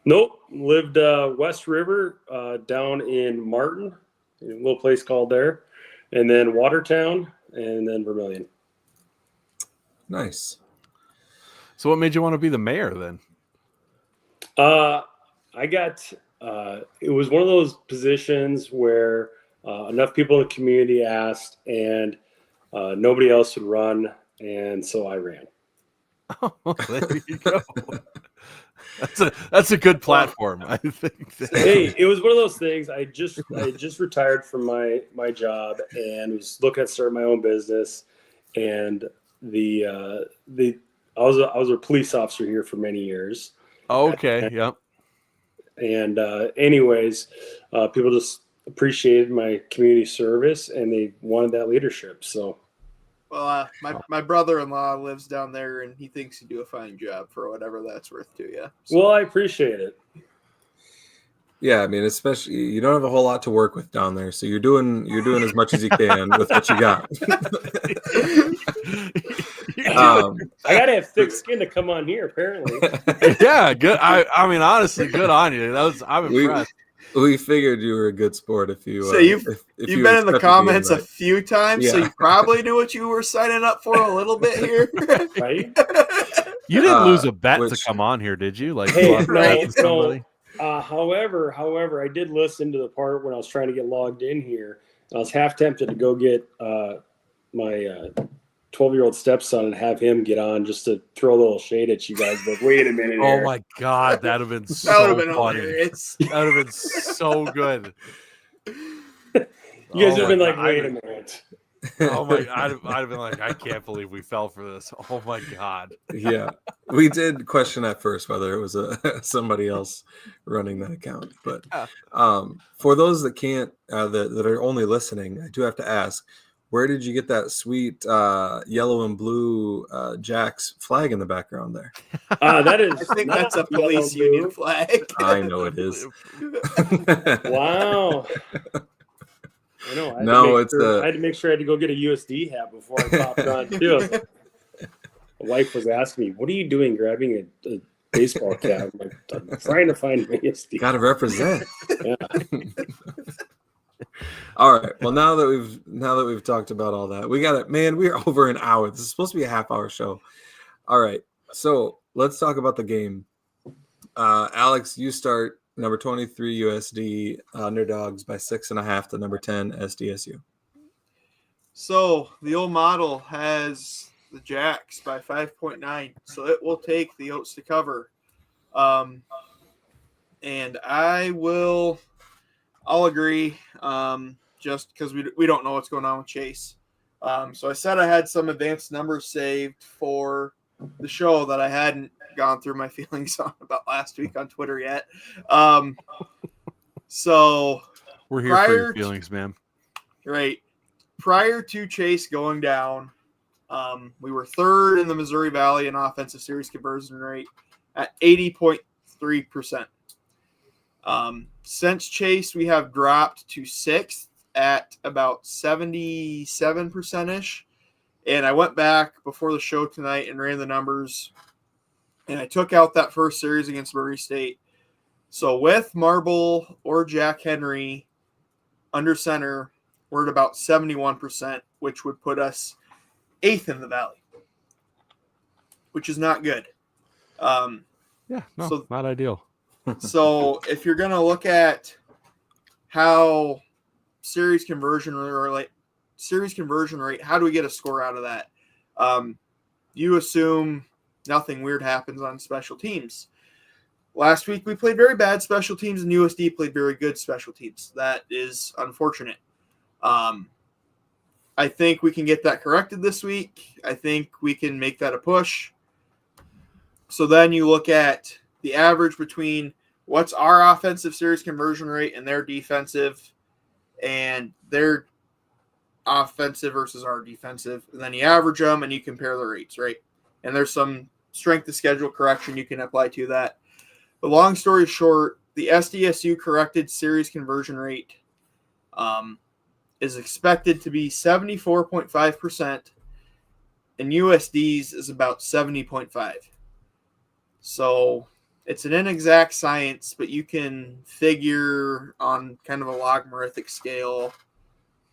Nope. Lived West River down in Martin, little place called there, and then Watertown, and then Vermilion. Nice. So what made you want to be the mayor then? I got it was one of those positions where enough people in the community asked, and nobody else would run, and so I ran. Oh, there you go. That's a good platform, I think. Hey, it was one of those things. I just retired from my job and was looking at starting my own business, and I was a police officer here for many years. Okay, yep. And anyways, people just appreciated my community service, and they wanted that leadership. So, well, my brother-in-law lives down there, and he thinks you do a fine job for whatever that's worth to you. So. Well, I appreciate it. Yeah, I mean, especially you don't have a whole lot to work with down there, so you're doing as much as you can with what you got. I gotta have thick skin to come on here, apparently. Yeah, good. I mean, honestly, good on you. I'm impressed. We figured you were a good sport if you. So you've been in the comments a few times, so you probably knew what you were signing up for a little bit here, right? You didn't lose a bet to come on here, did you? Like, hey, no. However, I did listen to the part when I was trying to get logged in here. I was half tempted to go get my 12-year-old stepson and have him get on just to throw a little shade at you guys. But wait a minute. Oh my God, that'd have been so funny. That would have been so good. You guys would have been like, wait a minute. Oh my! I'd have been like, I can't believe we fell for this. Oh my God! Yeah, we did question at first whether it was somebody else running that account, but for those that can't that are only listening, I do have to ask, where did you get that sweet yellow and blue Jack's flag in the background there? That is, I think that's a police union flag. I know it is. Wow. I know. I had to make sure I had to go get a USD hat before I popped on too. My wife was asking me, "What are you doing, grabbing a baseball cap?" I'm like, "I'm trying to find a USD." Got to represent. Yeah. All right. Well, now that we've talked about all that, we got it. Man, we're over an hour. This is supposed to be a half-hour show. All right. So let's talk about the game. Alex, you start. Number 23 USD underdogs by 6.5 to number 10 SDSU. So the old model has the Jacks by 5.9, so it will take the Oats to cover. And I'll agree, just because we don't know what's going on with Chase. So I said I had some advanced numbers saved for the show that I hadn't gone through my feelings on about last week on Twitter yet. So we're here for your feelings, man. Right. Prior to Chase going down, we were third in the Missouri Valley in offensive series conversion rate at 80.3%. Since Chase, we have dropped to sixth at about 77%-ish. And I went back before the show tonight and ran the numbers, and I took out that first series against Murray State. So with Marble or Jack Henry under center, we're at about 71%, which would put us eighth in the Valley, which is not good. So not ideal. So if you're going to look at how series conversion rate, how do we get a score out of that? You assume nothing weird happens on special teams. Last week we played very bad special teams, and USD played very good special teams. That is unfortunate. I think we can get that corrected this week. I think we can make that a push. So then you look at the average between what's our offensive series conversion rate and their defensive, and their offensive versus our defensive, and then you average them and you compare the rates, right? And there's some strength of schedule correction you can apply to that. But long story short, the SDSU corrected series conversion rate is expected to be 74.5%, and USD's is about 70.5. So it's an inexact science, but you can figure on kind of a logarithmic scale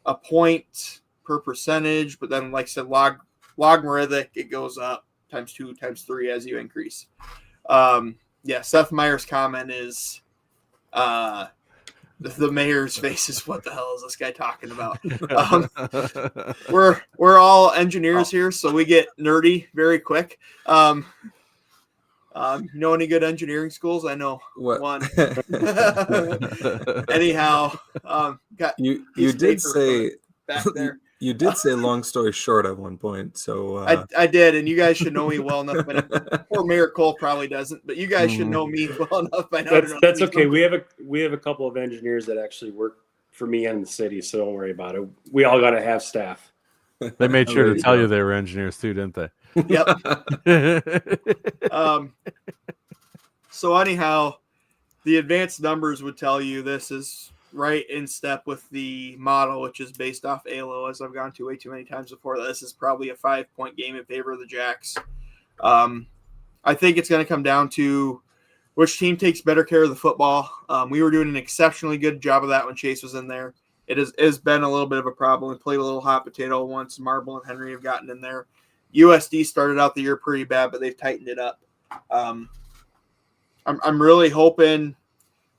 a point per percentage, but then, like I said, logarithmic, it goes up times 2, times 3 as you increase. Seth Meyer's comment is the mayor's face is, what the hell is this guy talking about? We're all engineers here, so we get nerdy very quick. Know any good engineering schools? I know one. Anyhow, got you did say back there. You did say long story short at one point, so I did, and you guys should know me well enough. But poor Mayor Cole probably doesn't, but you guys should know me well enough by now. That's okay. We have a couple of engineers that actually work for me and the city, so don't worry about it. We all got to have staff. They made sure to tell you they were engineers too, didn't they? Yep. So anyhow, the advanced numbers would tell you this is right in step with the model, which is based off ALO, as I've gone to way too many times before. This is probably a 5-point game in favor of the Jacks. I think it's going to come down to which team takes better care of the football. We were doing an exceptionally good job of that when Chase was in there. It has been a little bit of a problem. We played a little hot potato once Marble and Henry have gotten in there. USD started out the year pretty bad, but they've tightened it up. I'm really hoping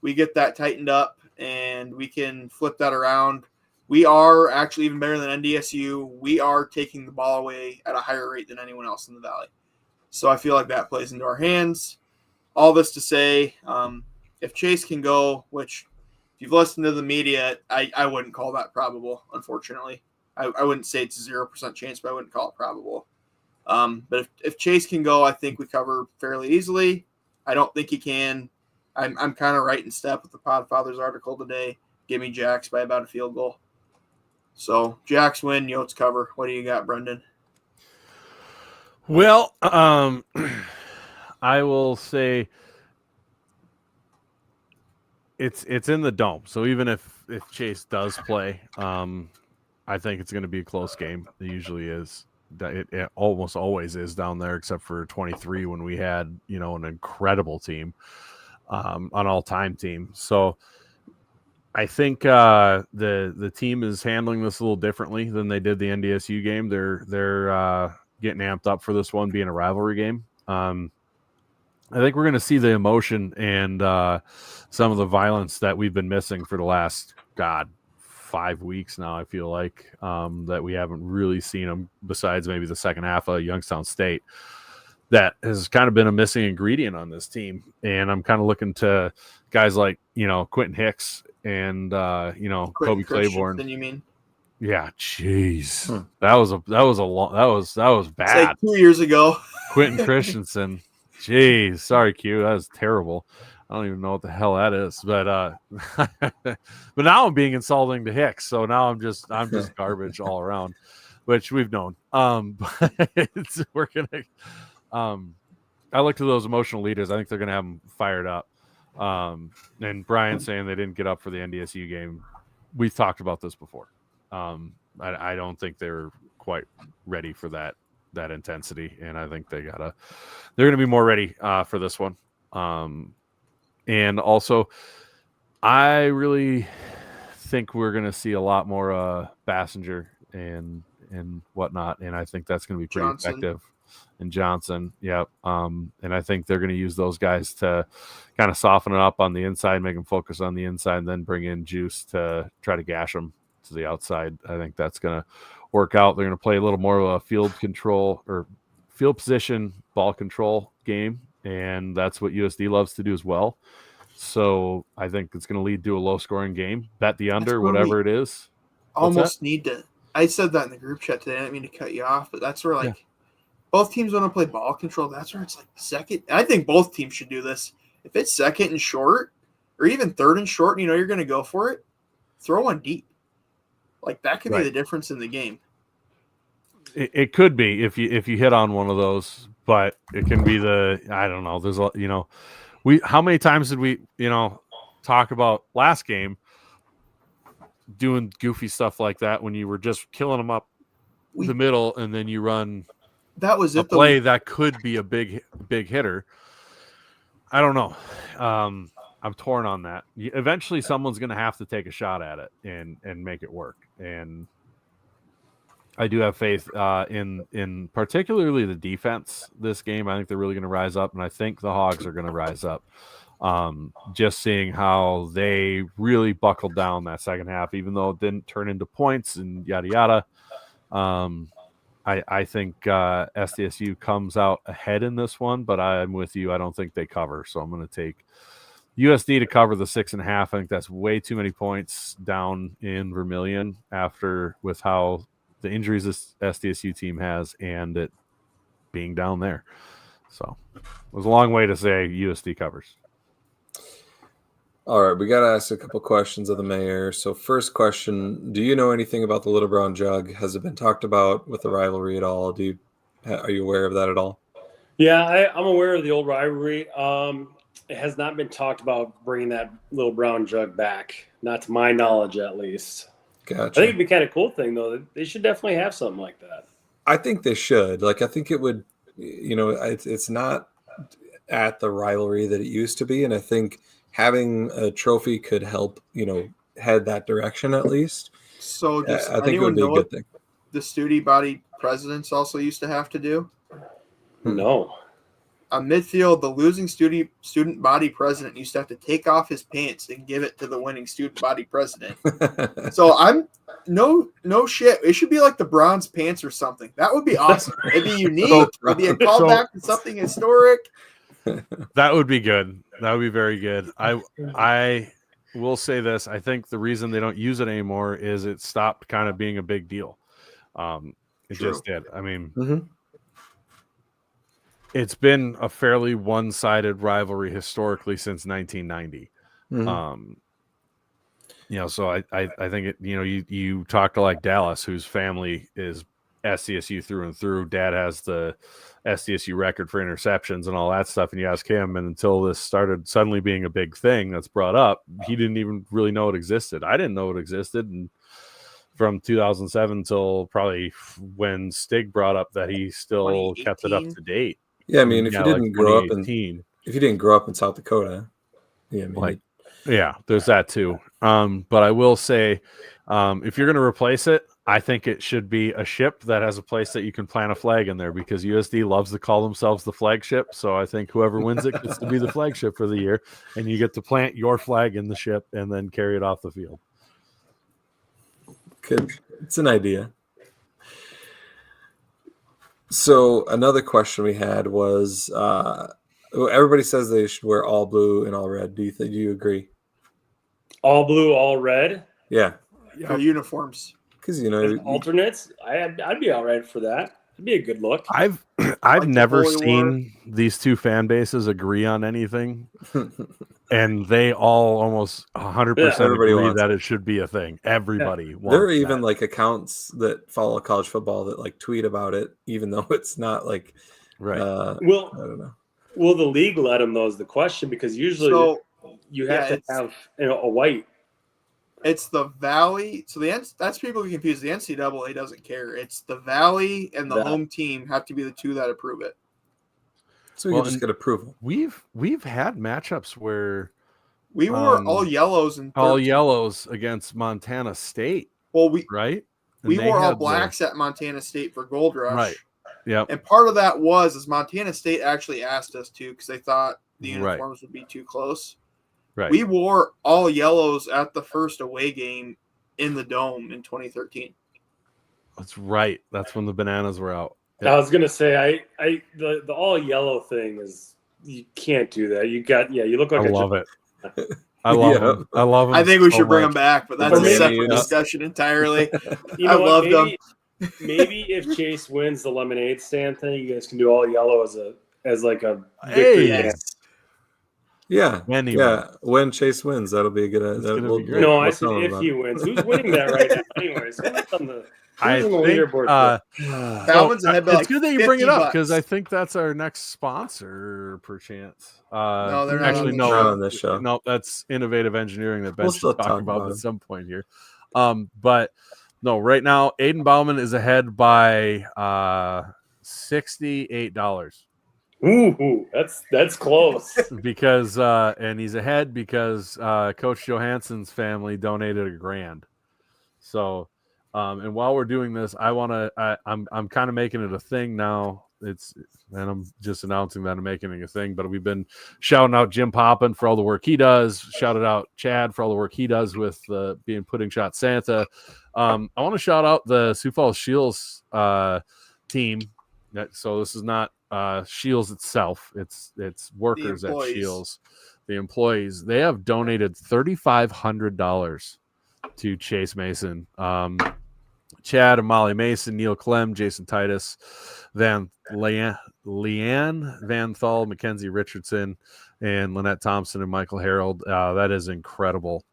we get that tightened up and we can flip that around. We are actually even better than NDSU. We are taking the ball away at a higher rate than anyone else in the Valley. So I feel like that plays into our hands. All this to say, if Chase can go, which if you've listened to the media, I wouldn't call that probable, unfortunately. I wouldn't say it's a 0% chance, but I wouldn't call it probable. But if Chase can go, I think we cover fairly easily. I don't think he can. I'm kind of right in step with the Podfathers article today. Give me Jacks by about a field goal. So Jacks win, Yotes cover. What do you got, Brendan? Well, I will say it's in the dome. So even if Chase does play, I think it's going to be a close game. It usually is. It almost always is down there, except for 23 when we had an incredible team, an all-time team. So I think the team is handling this a little differently than they did the NDSU game. They're getting amped up for this one being a rivalry game. I think we're going to see the emotion and some of the violence that we've been missing for the last 5 weeks now. I feel like that we haven't really seen them besides maybe the second half of Youngstown State. That has kind of been a missing ingredient on this team, and I'm kind of looking to guys like Quentin Hicks and Kobe Claiborne. Then you mean? Yeah, jeez, that was bad. It's like 2 years ago. Quentin Christensen, jeez, sorry Q, that was terrible. I don't even know what the hell that is, but but now I'm being insulting to Hicks, so now I'm just garbage all around, which we've known. But we're gonna. I look to those emotional leaders. I think they're gonna have them fired up. And Brian saying they didn't get up for the NDSU game. We've talked about this before. I don't think they're quite ready for that intensity, and I think they're gonna be more ready for this one. And also, I really think we're going to see a lot more Bassinger and whatnot, and I think that's going to be pretty effective. And Johnson, yeah. And I think they're going to use those guys to kind of soften it up on the inside, make them focus on the inside, and then bring in Juice to try to gash them to the outside. I think that's going to work out. They're going to play a little more of a field control or field position ball control game. And that's what USD loves to do as well. So I think it's going to lead to a low-scoring game. Bet the under, whatever it is. Almost need to. I said that in the group chat today. I didn't mean to cut you off, but that's where both teams want to play ball control. That's where it's like second. I think both teams should do this. If it's second and short, or even third and short, and you're going to go for it, throw one deep. Like that could be the difference in the game. It could be if you hit on one of those. But it can be I don't know. There's how many times did we, talk about last game doing goofy stuff like that when you were just killing them up the middle and then you run that was a play that could be a big hitter. I don't know. I'm torn on that. Eventually, someone's going to have to take a shot at it and make it work. And I do have faith in particularly the defense this game. I think they're really going to rise up, and I think the Hogs are going to rise up. Just seeing how they really buckled down that second half, even though it didn't turn into points and yada yada. I think SDSU comes out ahead in this one, but I'm with you. I don't think they cover, so I'm going to take USD to cover the 6.5. I think that's way too many points down in Vermilion after with how the injuries this SDSU team has and it being down there. So it was a long way to say USD covers. All right, we got to ask a couple questions of the mayor. So first question, do you know anything about the Little Brown Jug? Has it been talked about with the rivalry at all? Are you aware of that at all? Yeah, I'm aware of the old rivalry. It has not been talked about bringing that Little Brown Jug back, not to my knowledge at least. Gotcha. I think it'd be kind of cool thing though. They should definitely have something like that. I think they should. Like, I think it would, it's not at the rivalry that it used to be. And I think having a trophy could help, head that direction at least. So does I think it would be a good thing. The student body presidents also used to have to do? No. On midfield, the losing student body president used to have to take off his pants and give it to the winning student body president. So I'm no shit. It should be like the bronze pants or something. That would be awesome. It'd be unique. It'd be a callback to something historic. That would be good. That would be very good. I will say this. I think the reason they don't use it anymore is it stopped kind of being a big deal. It True. just did. I mean, it's been a fairly one-sided rivalry historically since 1990. So I think it. You talk to like Dallas, whose family is SDSU through and through. Dad has the SDSU record for interceptions and all that stuff, and you ask him, and until this started suddenly being a big thing that's brought up, he didn't even really know it existed. I didn't know it existed, and from 2007 until probably when Stig brought up that he still kept it up to date. Yeah, I mean, if you didn't grow up in South Dakota, there's that too. But I will say, if you're going to replace it, I think it should be a ship that has a place that you can plant a flag in there, because USD loves to call themselves the flagship. So I think whoever wins it gets to be the flagship for the year, and you get to plant your flag in the ship and then carry it off the field. Good. It's an idea. So another question we had was, everybody says they should wear all blue and all red. Do you agree? All blue, all red? Yeah. For uniforms. Because alternates, I'd be all right for that. It'd be a good look. I've never seen these two fan bases agree on anything, and they all almost 100% agree that it should be a thing. Everybody wants. There are even like accounts that follow college football that like tweet about it, even though it's not like right. I don't know. Will the league let them though is the question, because usually you have to have a white. It's the Valley. So that's people get confused. The NCAA doesn't care. It's the Valley and the home team have to be the two that approve it. So you just get approval. We've had matchups where we wore all yellows and all yellows against Montana State. Well, we wore all blacks at Montana State for Gold Rush. Right. Yeah. And part of that was Montana State actually asked us to, because they thought the uniforms would be too close. Right. We wore all yellows at the first away game in the Dome in 2013. That's right. That's when the bananas were out. Yep. I was gonna say, the all yellow thing is, you can't do that. You look like I love it. I love them. I love them. I think we should bring them back, but that's a separate discussion entirely. I love them. Maybe if Chase wins the lemonade stand thing, you guys can do all yellow as like a victory dance. Yeah. When Chase wins, that'll be a good. No, I said if he wins. Who's winning that right now? Anyways, who's on the leaderboard? It's good that you bring it up, because I think that's our next sponsor, perchance. No, they're not actually not on this show. No, that's Innovative Engineering that Ben should talk about at some point here. But no, right now Aiden Bauman is ahead by $68. Ooh, that's close. because and he's ahead because Coach Johansson's family donated $1,000. So, and while we're doing this, I'm kind of making it a thing now. And I'm just announcing that I'm making it a thing. But we've been shouting out Jim Poppin for all the work he does. Shouted out Chad for all the work he does with being Pudding Shot Santa. I want to shout out the Sioux Falls Shields team. So this is not Shields itself. It's workers at Shields, the employees. They have donated $3,500 to Chase Mason. Chad and Molly Mason, Neil Clem, Jason Titus, Leanne Van Thal, Mackenzie Richardson, and Lynette Thompson and Michael Harold. That is incredible.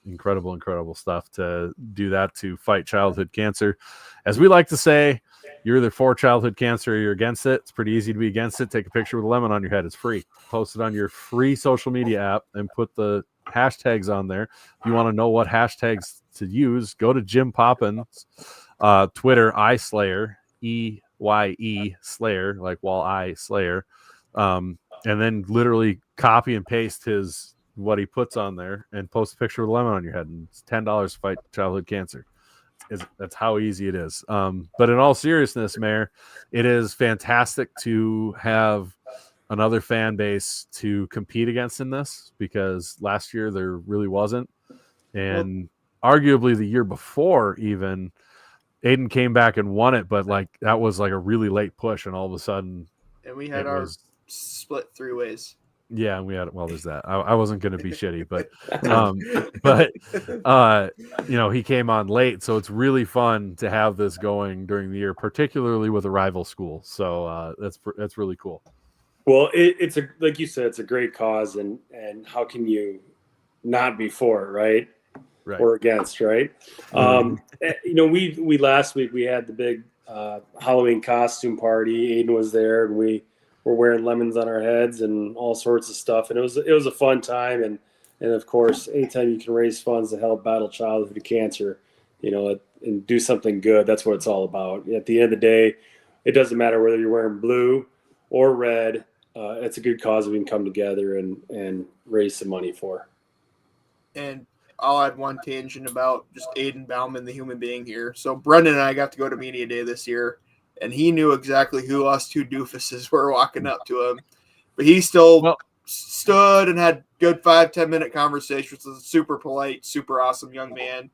Incredible stuff to do that to fight childhood cancer. As we like to say, you're either for childhood cancer or you're against it. It's pretty easy to be against it. Take a picture with a lemon on your head. It's free. Post it on your free social media app and put the hashtags on there. If you want to know what hashtags to use, go to Jim Poppin's Twitter, iSlayer, EYE Slayer, like Wall-I Slayer, and then literally copy and paste what he puts on there and post a picture with a lemon on your head, and it's $10 to fight childhood cancer. That's how easy it is. But in all seriousness, Mayor, it is fantastic to have another fan base to compete against in this, because last year there really wasn't. And arguably the year before, even Aiden came back and won it, but like that was like a really late push, and all of a sudden, and we had our split 3 ways. Yeah, and we had, well, there's that. I wasn't going to be shitty, but he came on late, so it's really fun to have this going during the year, particularly with a rival school. So that's really cool. Well, it's like you said, it's a great cause, and how can you not be for it, right? Right. Or against, right? We last week we had the big Halloween costume party. Aiden was there, and we were wearing lemons on our heads and all sorts of stuff, and it was a fun time. And of course, anytime you can raise funds to help battle childhood cancer, and do something good, that's what it's all about. At the end of the day, it doesn't matter whether you're wearing blue or red. It's a good cause we can come together and raise some money for. And I'll add one tangent about just Aiden Bauman, the human being here. So Brendan and I got to go to media day this year, and he knew exactly who us two doofuses were walking up to him. But he still stood and had good 5-10 minute conversations with a super polite, super awesome young man.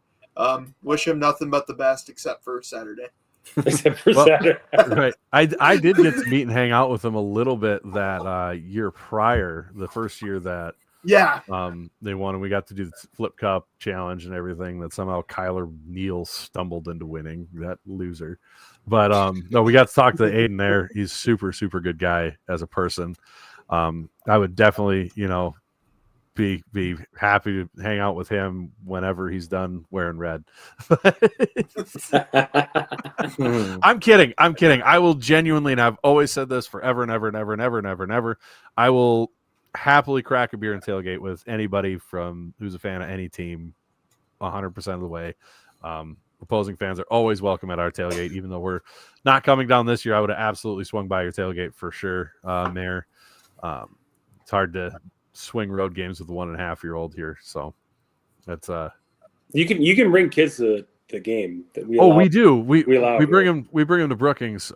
Wish him nothing but the best except for Saturday. Saturday. Right. I did get to meet and hang out with him a little bit that year prior, the first year that they won, and we got to do the Flip Cup challenge and everything that somehow Kyler Neal stumbled into winning, that loser. But no, we got to talk to Aiden there. He's super, super good guy as a person. I would definitely, be happy to hang out with him whenever he's done wearing red. I'm kidding. I will genuinely, and I've always said this forever and ever and ever and ever and ever and ever, I will happily crack a beer and tailgate with anybody who's a fan of any team 100% of the way. Opposing fans are always welcome at our tailgate, even though we're not coming down this year. I would have absolutely swung by your tailgate for sure, Mayor. It's hard to swing road games with a 1.5-year-old here, so that's you can bring kids to the game. We do. We bring them to Brookings.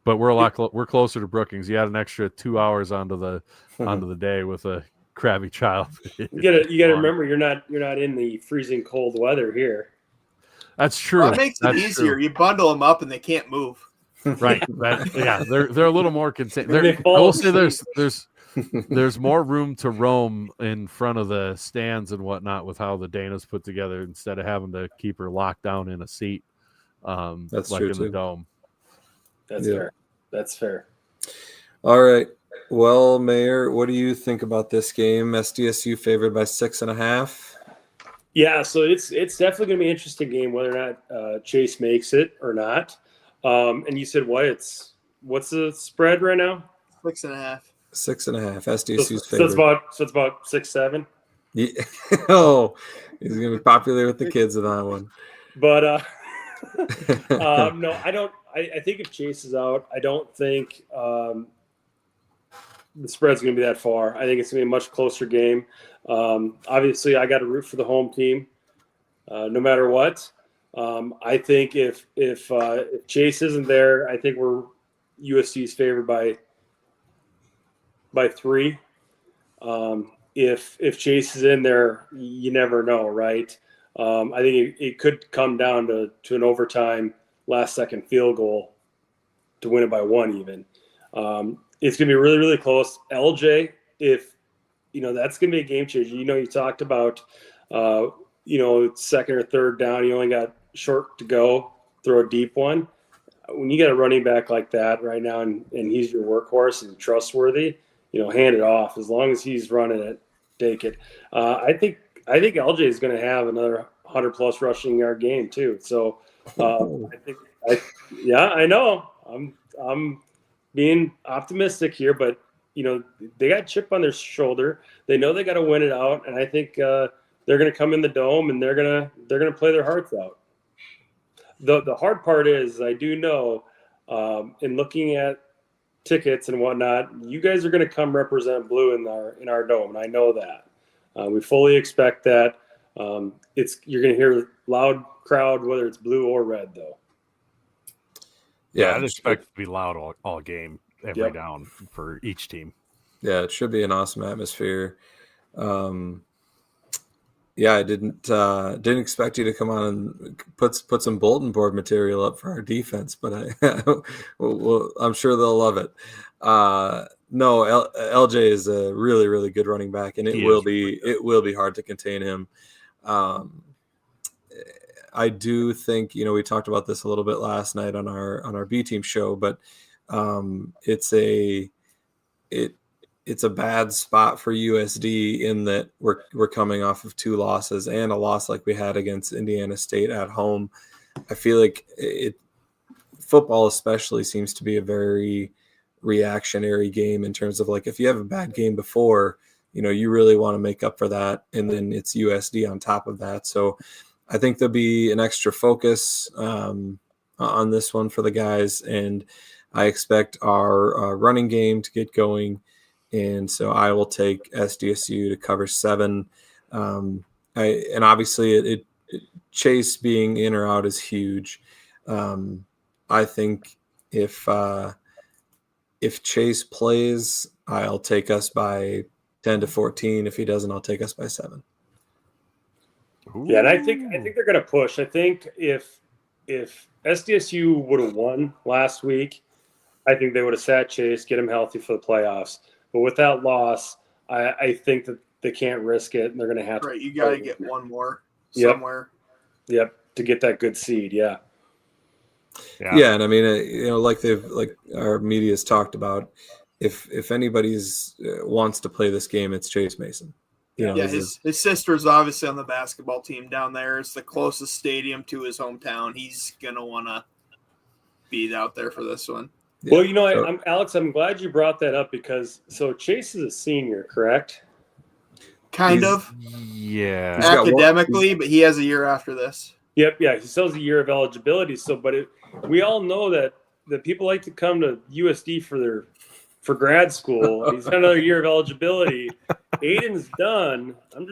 But we're closer to Brookings. You add an extra 2 hours onto the day with a crabby child. You gotta remember, you're not in the freezing cold weather here. That's true. Well, it makes it easier. You bundle them up and they can't move. Right. They're a little more contained. I will say there's more room to roam in front of the stands and whatnot with how the Dana's put together, instead of having to keep her locked down in a seat. That's like true in too. the dome. That's fair. All right. Well, Mayor, what do you think about this game? SDSU favored by 6.5. Yeah, so it's definitely going to be an interesting game, whether or not Chase makes it or not. And you said what's the spread right now? 6.5. 6.5. SDSU's so favored. It's about 6-7. Yeah. Oh, he's going to be popular with the kids in that one. But no, I don't. I think if Chase is out, I don't think the spread's going to be that far. I think it's going to be a much closer game. Obviously, I got to root for the home team, no matter what. I think if Chase isn't there, I think USC's favored by 3. If Chase is in there, you never know, right? I think it could come down to an overtime last-second field goal to win it by 1 even. It's going to be really, really close. LJ, if that's going to be a game changer. You talked about second or third down, you only got short to go, throw a deep one. When you got a running back like that right now, and he's your workhorse and trustworthy, hand it off. As long as he's running it, take it. I think LJ is going to have another 100+ rushing yard game too. So I know I'm being optimistic here, but they got a chip on their shoulder. They know they got to win it out, and I think they're going to come in the dome and they're going to play their hearts out. The hard part is I do know, in looking at tickets and whatnot, you guys are going to come represent blue in our dome, and I know that. We fully expect that. You're going to hear a loud crowd, whether it's blue or red, though. Yeah, I'd expect it to be loud all game, every down for each team. Yeah, it should be an awesome atmosphere. I didn't expect you to come on and put some bulletin board material up for our defense, but I'm sure they'll love it. No, LJ is a really, really good running back, and it will be hard to contain him. I do think we talked about this a little bit last night on our B team show, but it's a bad spot for USD in that we're coming off of 2 losses and a loss like we had against Indiana State at home. I feel like football especially seems to be a very reactionary game in terms of like if you have a bad game before, you really want to make up for that, and then it's USD on top of that. So I think there'll be an extra focus on this one for the guys, and I expect our running game to get going. And so I will take SDSU to cover 7. And obviously Chase being in or out is huge. I think if Chase plays, I'll take us by 10-14. If he doesn't, I'll take us by 7. Yeah, and I think they're going to push. I think if SDSU would have won last week, I think they would have sat Chase, get him healthy for the playoffs. But with that loss, I think that they can't risk it, and they're going to have to. Right, you got to get one more somewhere. Yep, to get that good seed. Yeah, and I mean, like our media's talked about, if anybody's wants to play this game, it's Chase Mason. His sister's obviously on the basketball team down there. It's the closest stadium to his hometown. He's gonna want to be out there for this one. Well, Alex, I'm glad you brought that up because Chase is a senior, correct? Kind of. Yeah. Academically, but he has a year after this. Yep. Yeah. He still has a year of eligibility. We all know that people like to come to USD for grad school. He's got another year of eligibility. Aiden's done. I'm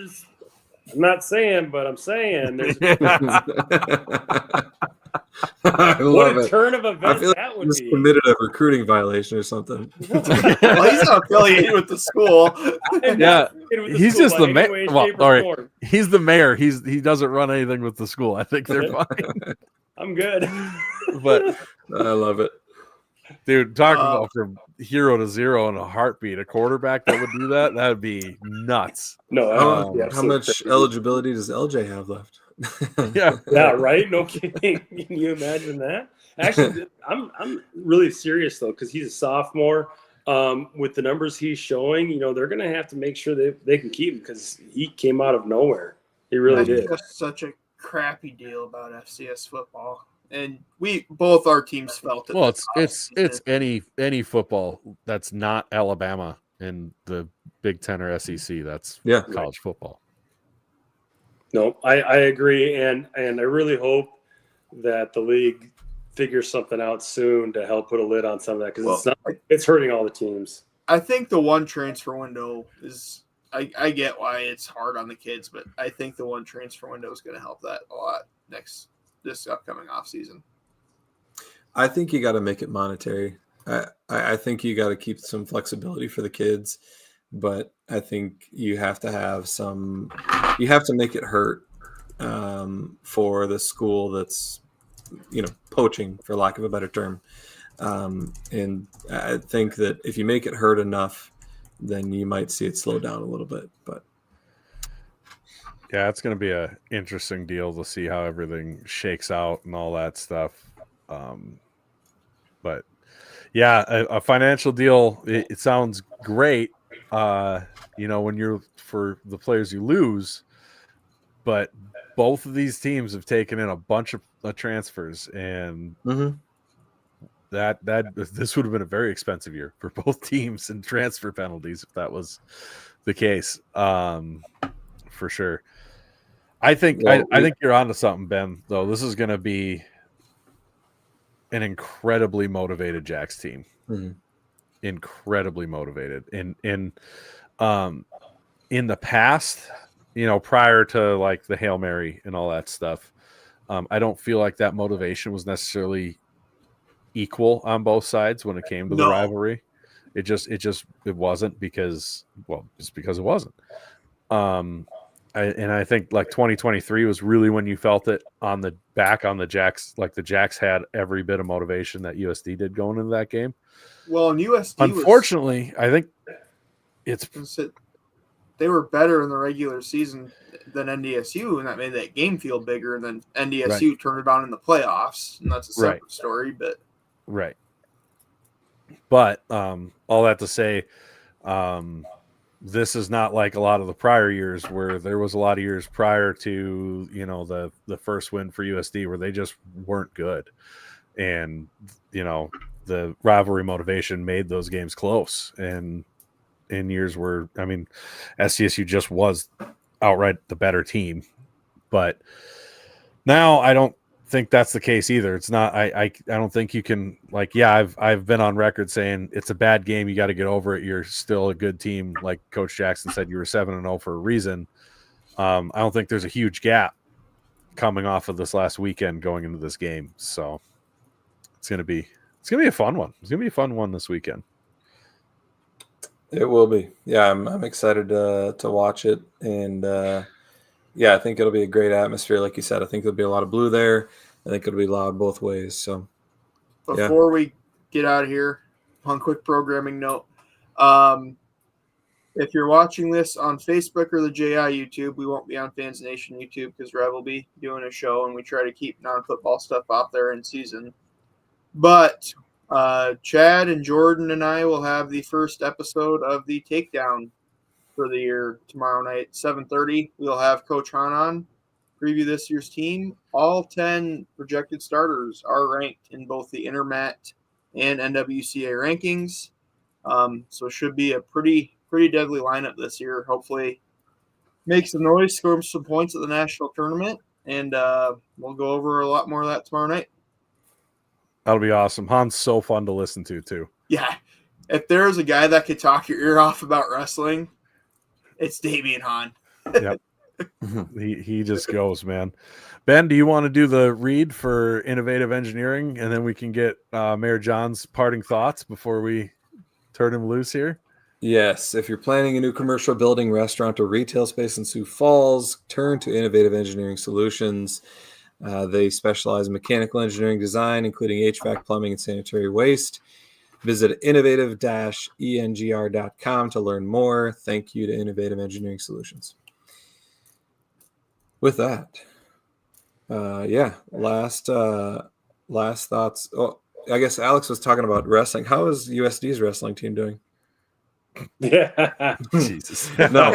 not saying, but I'm saying there's. What a turn of events that would be. Committed a recruiting violation or something. Well, he's not affiliated with the school. He's just the mayor. Well, all right, he's the mayor. He doesn't run anything with the school. I think they're fine. I'm good. But I love it, dude. Talking about from 0 to 0 in a heartbeat, a quarterback that would do that'd be nuts. No, how much eligibility does LJ have left? Yeah, right. No kidding. Can you imagine that? Actually, I'm really serious though because he's a sophomore. With the numbers he's showing, they're going to have to make sure they can keep him because he came out of nowhere. He really did. That's such a crappy deal about FCS football, and both our teams felt it. Well, it's any football that's not Alabama in the Big Ten or SEC. That's college football. No, I agree, and I really hope that the league figures something out soon to help put a lid on some of that because it's hurting all the teams. I think the one transfer window is I get why it's hard on the kids, but I think the one transfer window is going to help that a lot this upcoming offseason. I think you got to make it monetary. I think you got to keep some flexibility for the kids, but I think you have to have some. You have to make it hurt for the school that's, poaching, for lack of a better term. And I think that if you make it hurt enough, then you might see it slow down a little bit. But yeah, it's going to be a interesting deal to see how everything shakes out and all that stuff. But yeah, a financial deal, it sounds great. When you're for the players you lose, but both of these teams have taken in a bunch of transfers, and that this would have been a very expensive year for both teams in transfer penalties if that was the case, for sure. I think I think you're onto something, Ben. Though this is going to be an incredibly motivated Jacks team, incredibly motivated. In the past, prior to like the Hail Mary and all that stuff, I don't feel like that motivation was necessarily equal on both sides when it came to the rivalry. It wasn't because it wasn't. I think like 2023 was really when you felt it on the Jacks. Like the Jacks had every bit of motivation that USD did going into that game. Well, and USD, unfortunately, I think they were better in the regular season than NDSU, and that made that game feel bigger. And then NDSU turned it on in the playoffs, and that's a separate story. But all that to say, this is not like a lot of the prior years where there was a lot of years prior to the first win for USD where they just weren't good, and the rivalry motivation made those games close. And in years where SCSU just was outright the better team, but now I don't think that's the case either. It's not. I don't think you can I've been on record saying it's a bad game. You got to get over it. You're still a good team. Like Coach Jackson said, you were 7-0 for a reason. I don't think there's a huge gap coming off of this last weekend going into this game. So it's gonna be a fun one. It's gonna be a fun one this weekend. It will be. Yeah, I'm excited to watch it, and I think it'll be a great atmosphere. Like you said, I think there'll be a lot of blue there. I think it'll be loud both ways. So before we get out of here, one quick programming note. If you're watching this on Facebook or the JI YouTube, we won't be on Fans Nation YouTube because Rev will be doing a show, and we try to keep non-football stuff out there in season. But Chad and Jordan and I will have the first episode of the Takedown for the year tomorrow night, 7:30. We'll have Coach Hahn on, preview this year's team. All 10 projected starters are ranked in both the Intermat and NWCA rankings. So it should be a pretty deadly lineup this year. Hopefully make some noise, score some points at the national tournament, and we'll go over a lot more of that tomorrow night. That'll be awesome. Hahn's so fun to listen to too. Yeah. If there's a guy that could talk your ear off about wrestling, it's Damian Hahn. Yep. He just goes, man. Ben, do you want to do the read for Innovative Engineering, and then we can get Mayor John's parting thoughts before we turn him loose here? Yes. If you're planning a new commercial building, restaurant, or retail space in Sioux Falls, turn to Innovative Engineering Solutions. They specialize in mechanical engineering design, including HVAC, plumbing, and sanitary waste. Visit innovative-engr.com to learn more. Thank you to Innovative Engineering Solutions. With that, last thoughts. Oh, I guess Alex was talking about wrestling. How is USD's wrestling team doing? Yeah. Jesus. No,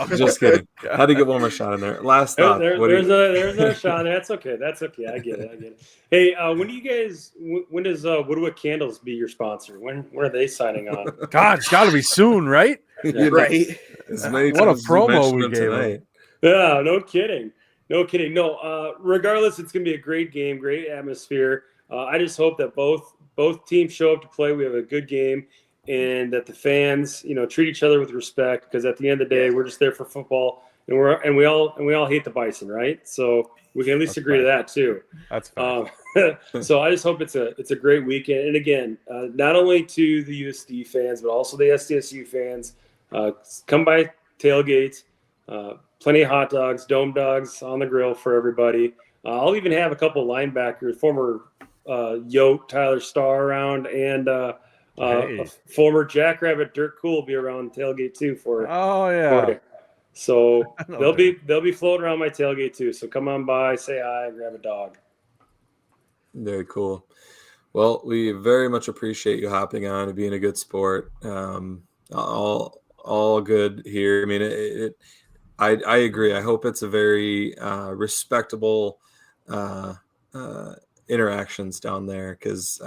just kidding. Had to get one more shot in there. Last thought. There's no shot. That's okay. I get it. Hey, when does Woodwick Candles be your sponsor? When are they signing on? God, it's got to be soon, right? Yeah. Right. What a promo we gave tonight. Yeah, no kidding. No, regardless, it's gonna be a great game, great atmosphere. I just hope that both teams show up to play. We have a good game. and that the fans, treat each other with respect, because at the end of the day, we're just there for football, and we all hate the Bison, right? So we can at least agree to that too. That's fine. So I just hope it's a great weekend. And again, not only to the USD fans, but also the SDSU fans, come by tailgates, plenty of hot dogs, dome dogs on the grill for everybody. I'll even have a couple of linebackers, former Yote, Tyler Starr around, and a former Jackrabbit Dirk Cool will be around tailgate too for you. So they'll be floating around my tailgate too. So come on by, say hi, grab a dog. Very cool. Well, we very much appreciate you hopping on and being a good sport. All good here. I mean, I agree. I hope it's a very respectable interactions down there, because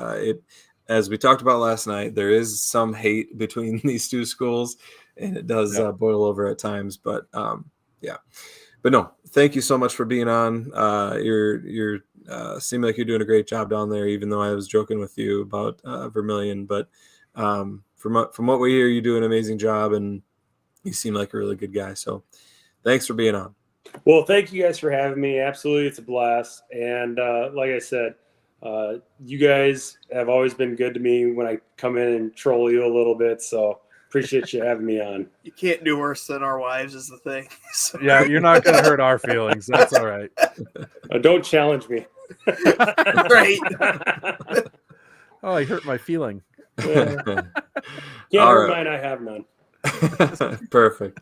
as we talked about last night, there is some hate between these two schools, and it does boil over at times. But but no, thank you so much for being on. You're seem like you're doing a great job down there, even though I was joking with you about Vermilion. But from what we hear, you do an amazing job, and you seem like a really good guy. So thanks for being on. Well, thank you guys for having me. Absolutely, it's a blast. And like I said, you guys have always been good to me when I come in and troll you a little bit. So appreciate you having me on. You can't do worse than our wives is the thing. So. Yeah, you're not going to hurt our feelings. That's all right. Don't challenge me. Right. Oh, I hurt my feeling. Can't hurt mine. I have none. Perfect.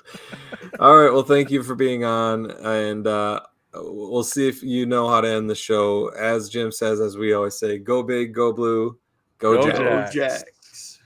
All right. Well, thank you for being on, and we'll see if you know how to end the show. As Jim says, as we always say, go big, go blue, go Jacks. Jacks.